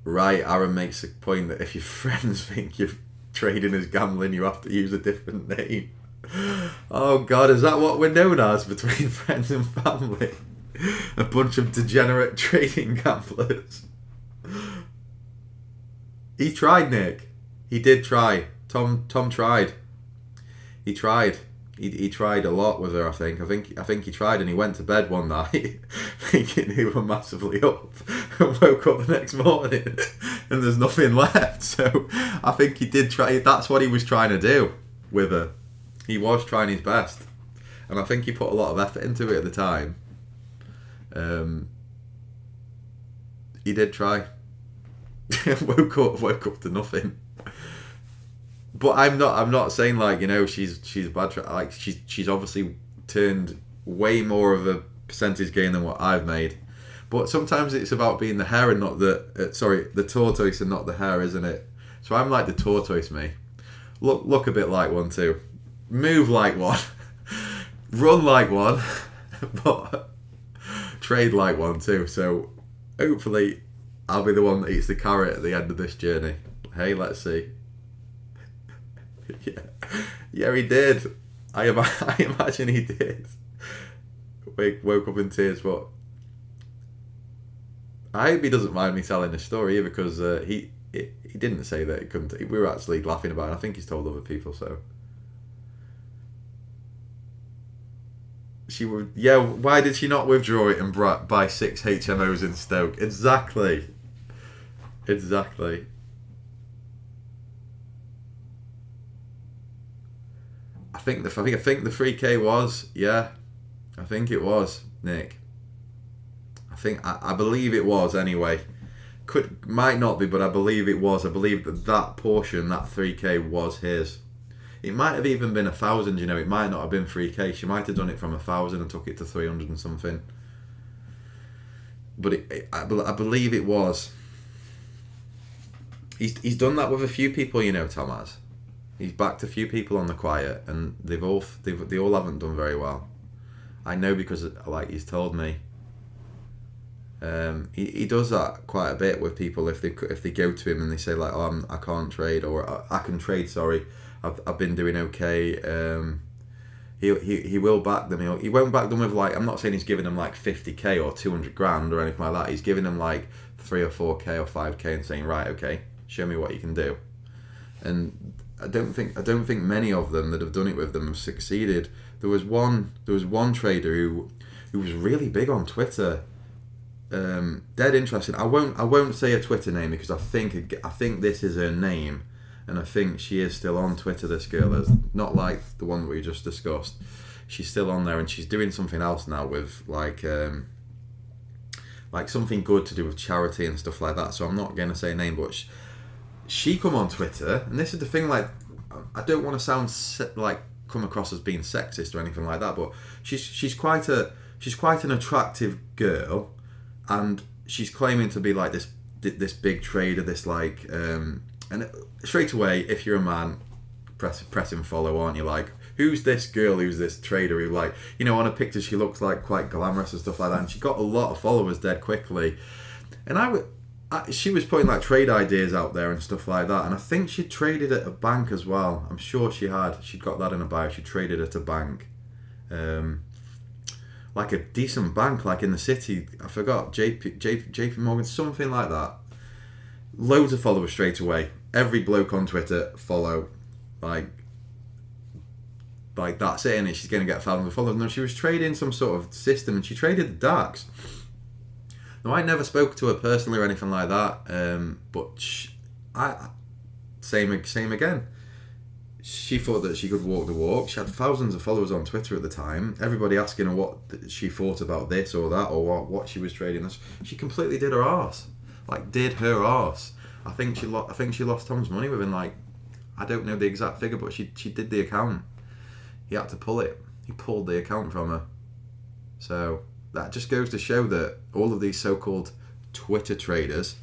Right, Aaron makes a point that if your friends think you're trading as gambling, you have to use a different name. Oh God, is that what we're known as between friends and family? A bunch of degenerate trading gamblers. He tried, Nick. He did try. Tom tried. He tried. He tried a lot with her. I think he tried, and he went to bed one night thinking he was massively up, and woke up the next morning and there's nothing left. So I think he did try. That's what he was trying to do with her. He was trying his best, and I think he put a lot of effort into it at the time. He did try. woke up to nothing. But I'm not saying like she's bad. Like she's obviously turned way more of a percentage gain than what I've made. But sometimes it's about being the hare and not the tortoise and not the hare, isn't it? So I'm like the tortoise, me. Look a bit like one too. Move like one. Run like one. But trade like one too. So hopefully I'll be the one that eats the carrot at the end of this journey. Hey, let's see. Yeah, he did. I imagine he did. Woke up in tears, but I hope he doesn't mind me telling this story either, because he didn't say that it couldn't. We were actually laughing about it. I think he's told other people. So she would. Yeah, why did she not withdraw it and buy 6 HMOs in Stoke? Exactly. I think the 3K was, yeah. I think it was, Nick. I believe it was anyway. Might not be, but I believe it was. I believe that portion, that 3K, was his. It might have even been 1,000. It might not have been 3K. She might have done it from 1,000 and took it to 300 and something. But I believe it was. He's done that with a few people, Tom has. He's backed a few people on the quiet, and they all haven't done very well. I know because he's told me. He does that quite a bit with people if they go to him and they say like, oh, I can't trade, or I can trade. Sorry, I've been doing okay. He will back them. He won't back them with I'm not saying he's giving them 50K or 200 grand or anything like that. He's giving them 3 or 4K or 5K and saying, right, okay, show me what you can do. And I don't think many of them that have done it with them have succeeded. There was one trader who was really big on Twitter. Dead interesting. I won't say a Twitter name because I think this is her name, and I think she is still on Twitter. This girl is not like the one that we just discussed. She's still on there, and she's doing something else now with something good to do with charity and stuff like that. So I'm not going to say a name, but she come on Twitter, and this is the thing. I don't want to sound come across as being sexist or anything like that, but she's quite an attractive girl, and she's claiming to be this big trader, and straight away, if you're a man, press and follow, aren't you? Who's this girl? Who's this trader? Who on a picture she looks quite glamorous and stuff like that, and she got a lot of followers dead quickly, and she was putting trade ideas out there and stuff like that, and I think she traded at a bank as well. I'm sure she'd got that in her bio. She traded at a bank, a decent bank, in the city. I forgot, JP Morgan, something like that. Loads of followers straight away. Every bloke on Twitter follow, that's it, and she's going to get 1,000 followers. No, she was trading some sort of system, and she traded the DAX. Now, I never spoke to her personally or anything like that, but same again. She thought that she could walk the walk. She had thousands of followers on Twitter at the time. Everybody asking her what she thought about this or that, or what she was trading. She completely did her arse. Did her arse. I think she lost Tom's money within I don't know the exact figure, but she did the account. He had to pull it. He pulled the account from her. So that just goes to show that all of these so-called Twitter traders,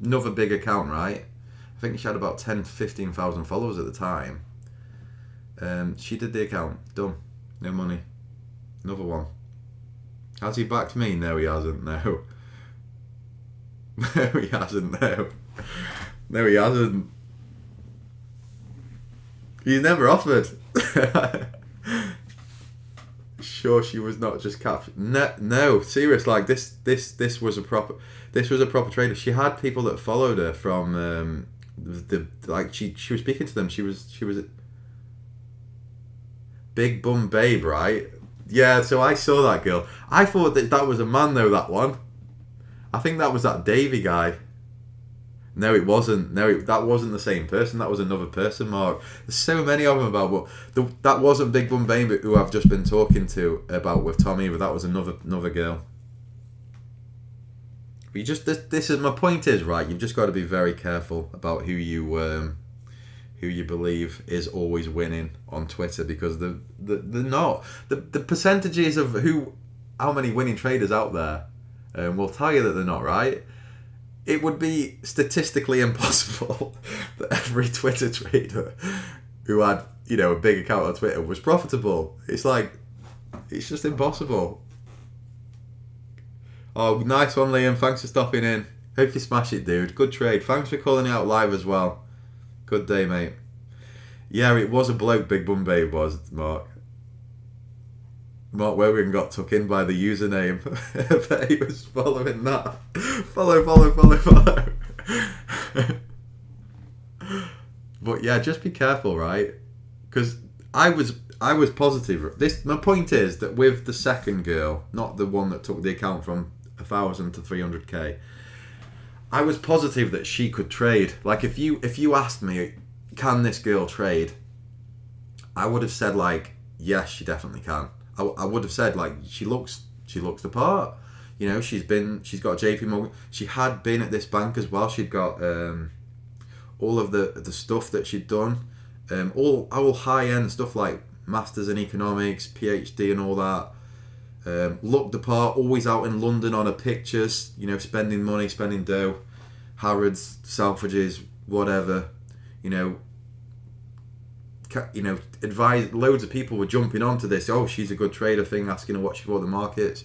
another big account, right? I think she had about 15,000 followers at the time. She did the account. Done. No money. Another one. Has he backed me? No, he hasn't. No. No, he hasn't. No. No, he hasn't. He's never offered. Sure, she was not just captured. No, serious. This was a proper trader. She had people that followed her from she was speaking to them. She was a big bum babe, right? Yeah. So I saw that girl. I thought that was a man though. That one. I think that was that Davey guy. No, it wasn't. No, that wasn't the same person. That was another person, Mark. There's so many of them about, but that wasn't Big Bum Baby who I've just been talking to about with Tom either. That was another girl. You just this is my point is right. You've just got to be very careful about who you believe is always winning on Twitter, because they're not. The percentages of how many winning traders out there will tell you that they're not right. It would be statistically impossible that every Twitter trader who had, a big account on Twitter was profitable. It's just impossible. Oh, nice one, Liam. Thanks for stopping in. Hope you smash it, dude. Good trade. Thanks for calling it out live as well. Good day, mate. Yeah, it was a bloke, Big Bum Babe was, Mark. Mark Wogan got took in by the username. But he was following that. Follow. But yeah, just be careful, right? Because I was positive. My point is that with the second girl, not the one that took the account from 1,000 to 300k, I was positive that she could trade. Like if you asked me, can this girl trade? I would have said yes, she definitely can. I would have said she looks the part. She's got JP Morgan. She had been at this bank as well. She'd got all of the stuff that she'd done, all high end stuff like masters in economics, PhD, and all that. Looked the part. Always out in London on her pictures. Spending money, spending dough. Harrods, Selfridges, whatever. Advise. Loads of people were jumping onto this. Oh, she's a good trader thing, asking her what she thought the markets.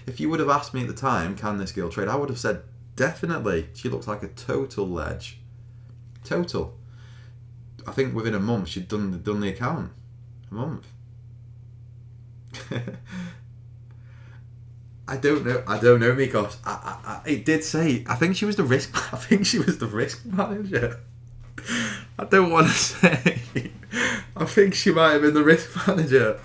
If you would have asked me at the time, can this girl trade? I would have said definitely. She looks like a total ledge. Total. I think within a month she'd done the account. A month. I don't know, Mikos. It did say. I think she was the risk. I think she was the risk manager. I don't want to say. I think she might have been the risk manager.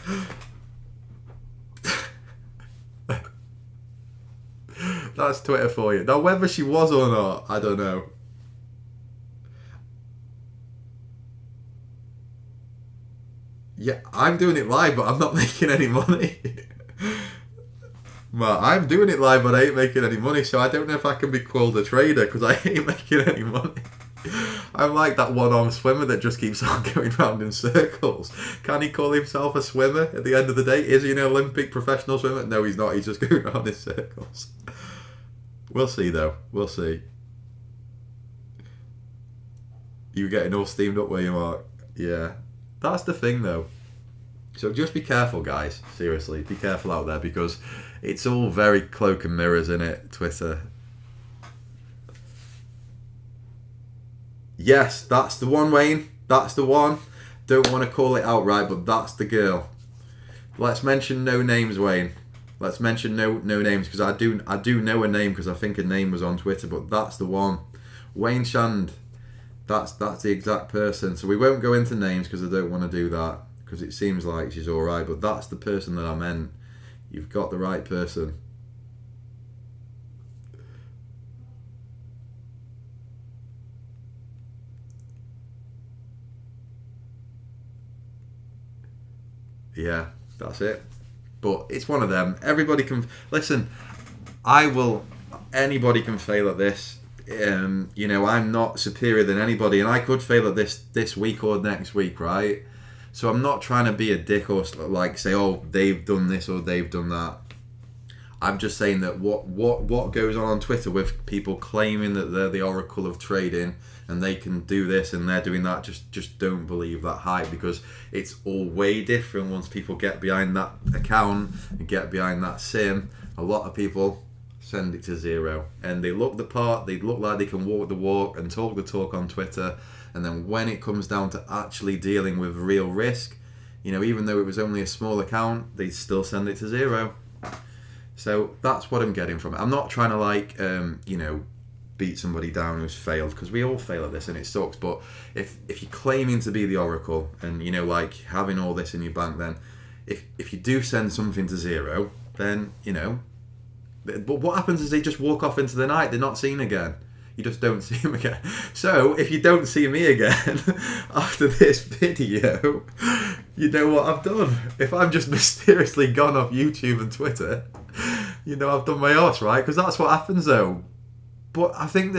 That's Twitter for you. Now, whether she was or not, I don't know. Yeah, I'm doing it live, but I'm not making any money. Well, I'm doing it live, but I ain't making any money, so I don't know if I can be called a trader, because I ain't making any money. I'm like that one-armed swimmer that just keeps on going round in circles. Can he call himself a swimmer at the end of the day? Is he an Olympic professional swimmer? No, he's not. He's just going round in circles. We'll see, though. We'll see. You getting all steamed up where you are? Yeah. That's the thing, though. So just be careful, guys. Seriously, be careful out there, because it's all very cloak and mirrors, isn't it? Twitter. Yes, that's the one, Wayne. That's the one. Don't want to call it outright, but that's the girl. Let's mention no names, Wayne. Let's mention no names, because I do know a name, because I think a name was on Twitter, but that's the one. Wayne Shand. That's the exact person. So we won't go into names, because I don't want to do that, because it seems like she's alright, but that's the person that I meant. You've got the right person. Yeah, that's it. But it's one of them. Everybody can listen. Anybody can fail at this. I'm not superior than anybody, and I could fail at this week or next week, right? So I'm not trying to be a dick or say, oh, they've done this or they've done that. I'm just saying that what goes on Twitter with people claiming that they're the oracle of trading and they can do this and they're doing that, just don't believe that hype, because it's all way different once people get behind that account and get behind that sim. A lot of people send it to zero, and they look the part, they look like they can walk the walk and talk the talk on Twitter, and then when it comes down to actually dealing with real risk, even though it was only a small account, they still send it to zero. So that's what I'm getting from it. I'm not trying to beat somebody down who's failed, because we all fail at this and it sucks. But if you're claiming to be the oracle and having all this in your bank, then if you do send something to zero, then but what happens is they just walk off into the night. They're not seen again. You just don't see them again. So if you don't see me again after this video, you know what I've done. If I'm just mysteriously gone off YouTube and Twitter, I've done my arse, right? Because that's what happens, though. But I think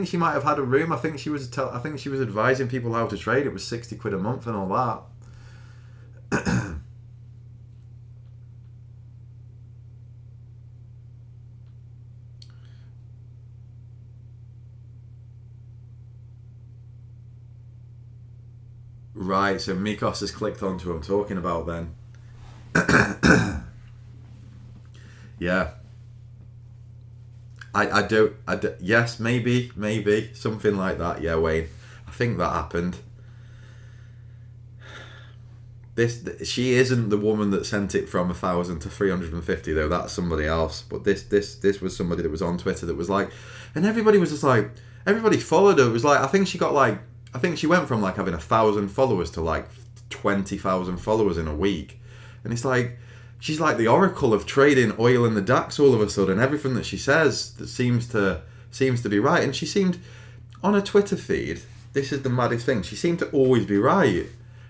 she might have had a room. I think she was advising people how to trade. It was £60 a month and all that. Right, so Mikos has clicked onto who I'm talking about then. Yeah. Yes, maybe. Something like that, yeah, Wayne. I think that happened. She isn't the woman that sent it from 1,000 to 350 though. That's somebody else. But this was somebody that was on Twitter that was like, and everybody was just like, everybody followed her. It was like, I think she went from like having 1,000 followers to like 20,000 followers in a week, and it's like she's like the oracle of trading oil in the DAX all of a sudden. Everything that she says that seems to be right, and she seemed on a Twitter feed. This is the maddest thing. She seemed to always be right.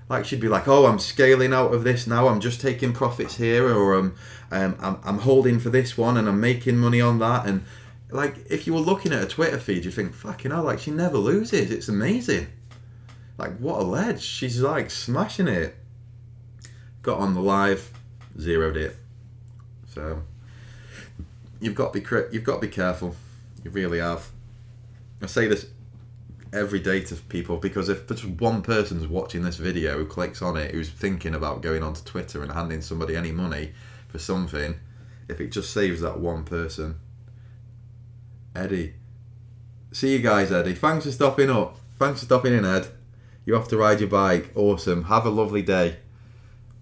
Like she'd be like, "Oh, I'm scaling out of this now. I'm just taking profits here, or I'm holding for this one, and I'm making money on that." And like, if you were looking at a Twitter feed, you think, "Fucking hell!" Like she never loses. It's amazing. Like what a ledge. She's like smashing it. Got on the live, zeroed it. So you've got to be careful. You really have. I say this every day to people, because if just one person's watching this video who clicks on it, who's thinking about going onto Twitter and handing somebody any money for something, if it just saves that one person. Eddie, see you guys, Eddie. Thanks for stopping up. Thanks for stopping in, Ed. You have to ride your bike. Awesome. Have a lovely day.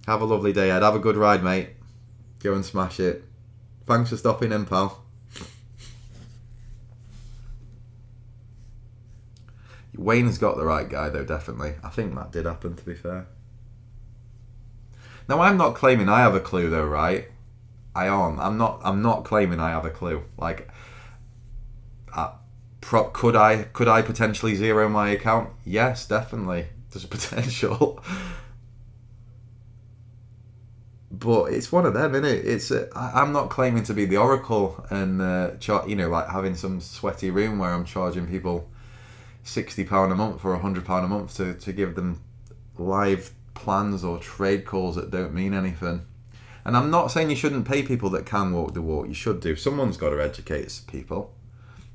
Have a lovely day, Ed. Have a good ride, mate. Go and smash it. Thanks for stopping in, pal. Wayne's got the right guy though, definitely. I think that did happen, to be fair. Now I'm not claiming I have a clue though, right? I'm not claiming I have a clue. Like, could I potentially zero my account? Yes, definitely. There's a potential. But it's one of them, isn't it? I'm not claiming to be the oracle and like having some sweaty room where I'm charging people £60 a month or £100 a month to give them live plans or trade calls that don't mean anything. And I'm not saying you shouldn't pay people that can walk the walk. You should do. Someone's got to educate people.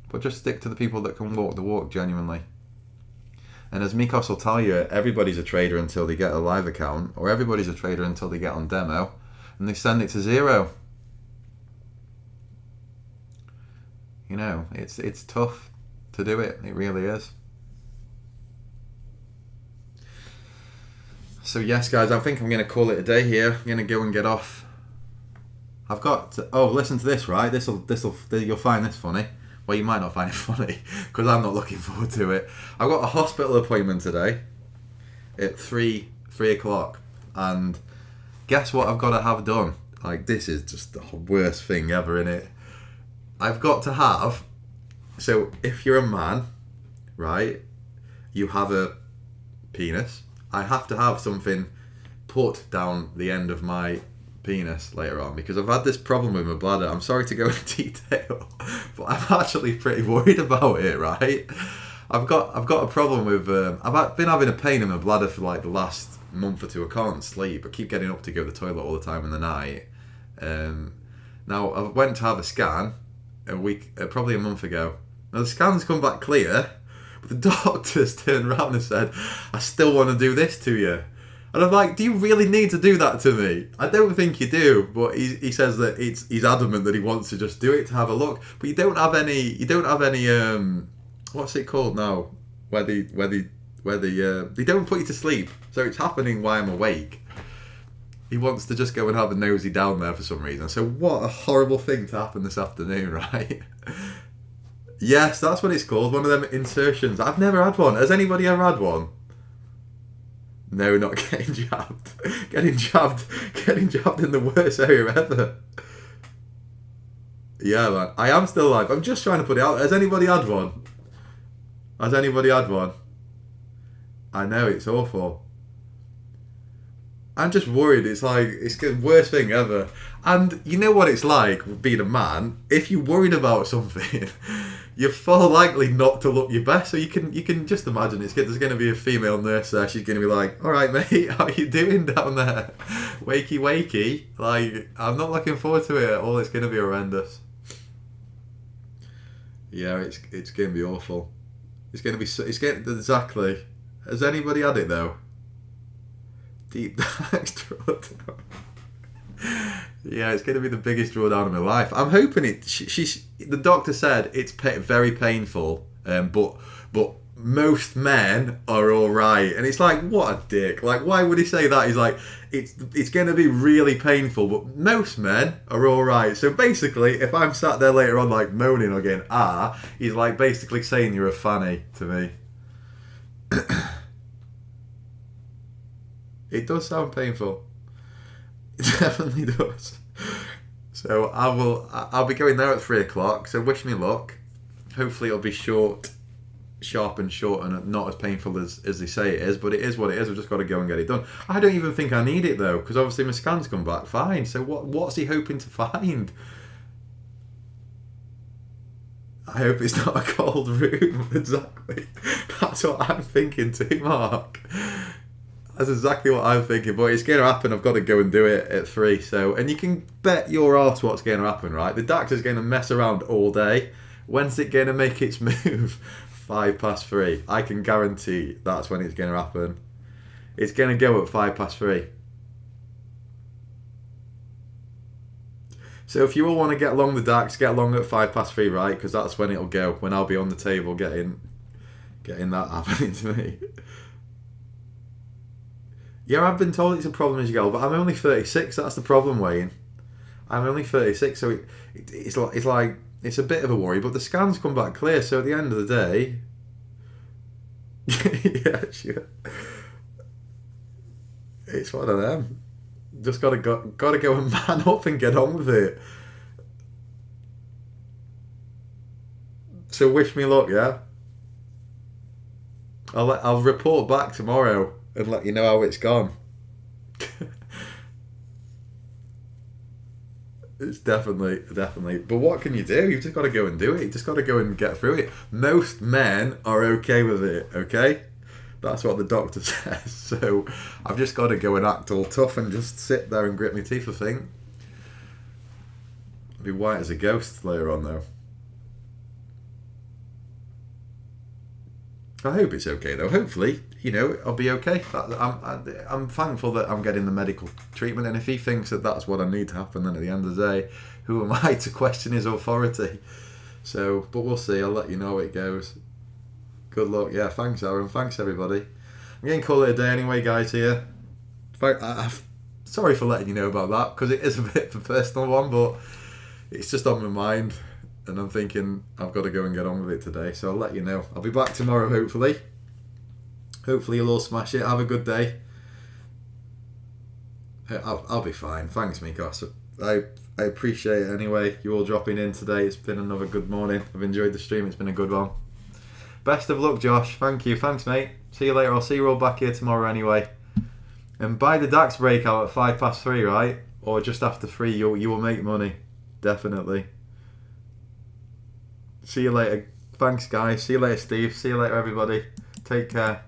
But just stick to the people that can walk the walk genuinely. And as Mikos will tell you, everybody's a trader until they get a live account, or everybody's a trader until they get on demo, and they send it to zero. You know, it's tough to do it. It really is. So yes, guys, I think I'm going to call it a day here. I'm going to go and get off. I've got listen to this, right? You'll find this funny. Well, you might not find it funny because I'm not looking forward to it. I've got a hospital appointment today at 3 o'clock, and guess what I've got to have done? Like, this is just the worst thing ever, innit? I've got to have. So if you're a man, right, you have a penis. I have to have something put down the end of my penis later on, because I've had this problem with my bladder. I'm sorry to go into detail, but I'm actually pretty worried about it, right? I've got a problem with I've been having a pain in my bladder for like the last month or two. I can't sleep. I keep getting up to go to the toilet all the time in the night. Now I went to have a scan probably a month ago. Now the scan's come back clear, but the doctors turned around and said, "I still want to do this to you." And I'm like, do you really need to do that to me? I don't think you do, but he says that he's adamant that he wants to just do it to have a look. But you don't have any what's it called now? Where they don't put you to sleep. So it's happening while I'm awake. He wants to just go and have a nosy down there for some reason. So what a horrible thing to happen this afternoon, right? Yes, that's what it's called. One of them insertions. I've never had one. Has anybody ever had one? No, not getting jabbed. Getting jabbed in the worst area ever. Yeah, man. I am still alive. I'm just trying to put it out. Has anybody had one? Has anybody had one? I know, it's awful. I'm just worried. It's like, it's the worst thing ever. And you know what it's like being a man? If you're worried about something, you're far likely not to look your best. So you can just imagine there's going to be a female nurse there. She's going to be like, "All right, mate, how you doing down there? Wakey, wakey." Like, I'm not looking forward to it at all. It's going to be horrendous. Yeah, it's going to be awful. Exactly. Has anybody had it though? Deep DAX drawdown. Yeah, it's going to be the biggest drawdown of my life. I'm hoping it. The doctor said it's very painful, but most men are all right. And it's like, what a dick. Like, why would he say that? He's like, it's going to be really painful, but most men are all right. So basically, if I'm sat there later on like moaning or getting he's like basically saying you're a fanny to me. It does sound painful. It definitely does. So I'll be going there at 3 o'clock. So wish me luck. Hopefully it'll be sharp and short and not as painful as they say it is. But it is what it is. I've just got to go and get it done. I don't even think I need it though, because obviously my scan's come back fine. So what's he hoping to find? I hope it's not a cold room. Exactly. That's what I'm thinking too, Mark. That's exactly what I'm thinking, but it's going to happen. I've got to go and do it at 3. So, and you can bet your arse what's going to happen, right? The DAX is going to mess around all day. When's it going to make its move? 3:05. I can guarantee that's when it's going to happen. It's going to go at 3:05. So if you all want to get along the DAX, get along at 3:05, right? Because that's when it'll go. When I'll be on the table getting that happening to me. Yeah, I've been told it's a problem as you go, but I'm only 36. That's the problem, Wayne. I'm only 36, so it's like it's a bit of a worry. But the scans come back clear, so at the end of the day, yeah, sure. It's one of them. Just gotta go and man up and get on with it. So wish me luck, yeah. I'll report back tomorrow and let you know how it's gone. It's definitely. But what can you do? You've just got to go and do it. You've just got to go and get through it. Most men are okay with it, okay? That's what the doctor says. So I've just got to go and act all tough and just sit there and grit my teeth, I think. I'll be white as a ghost later on, though. I hope it's okay though. Hopefully, I'll be okay. I'm thankful that I'm getting the medical treatment, and if he thinks that that's what I need to happen, then at the end of the day, who am I to question his authority? So, but we'll see. I'll let you know how it goes. Good luck. Yeah, thanks, Aaron. Thanks, everybody. I'm going to call it a day anyway, guys, here. Sorry for letting you know about that, because it is a bit of a personal one, but it's just on my mind. And I'm thinking I've got to go and get on with it today. So I'll let you know. I'll be back tomorrow, hopefully. Hopefully you'll all smash it. Have a good day. I'll be fine. Thanks, Mikos. I appreciate it anyway. You all dropping in today. It's been another good morning. I've enjoyed the stream. It's been a good one. Best of luck, Josh. Thank you. Thanks, mate. See you later. I'll see you all back here tomorrow anyway. And buy the DAX breakout at 3:05, right? Or just after 3. You will make money. Definitely. See you later. Thanks, guys. See you later, Steve. See you later, everybody. Take care.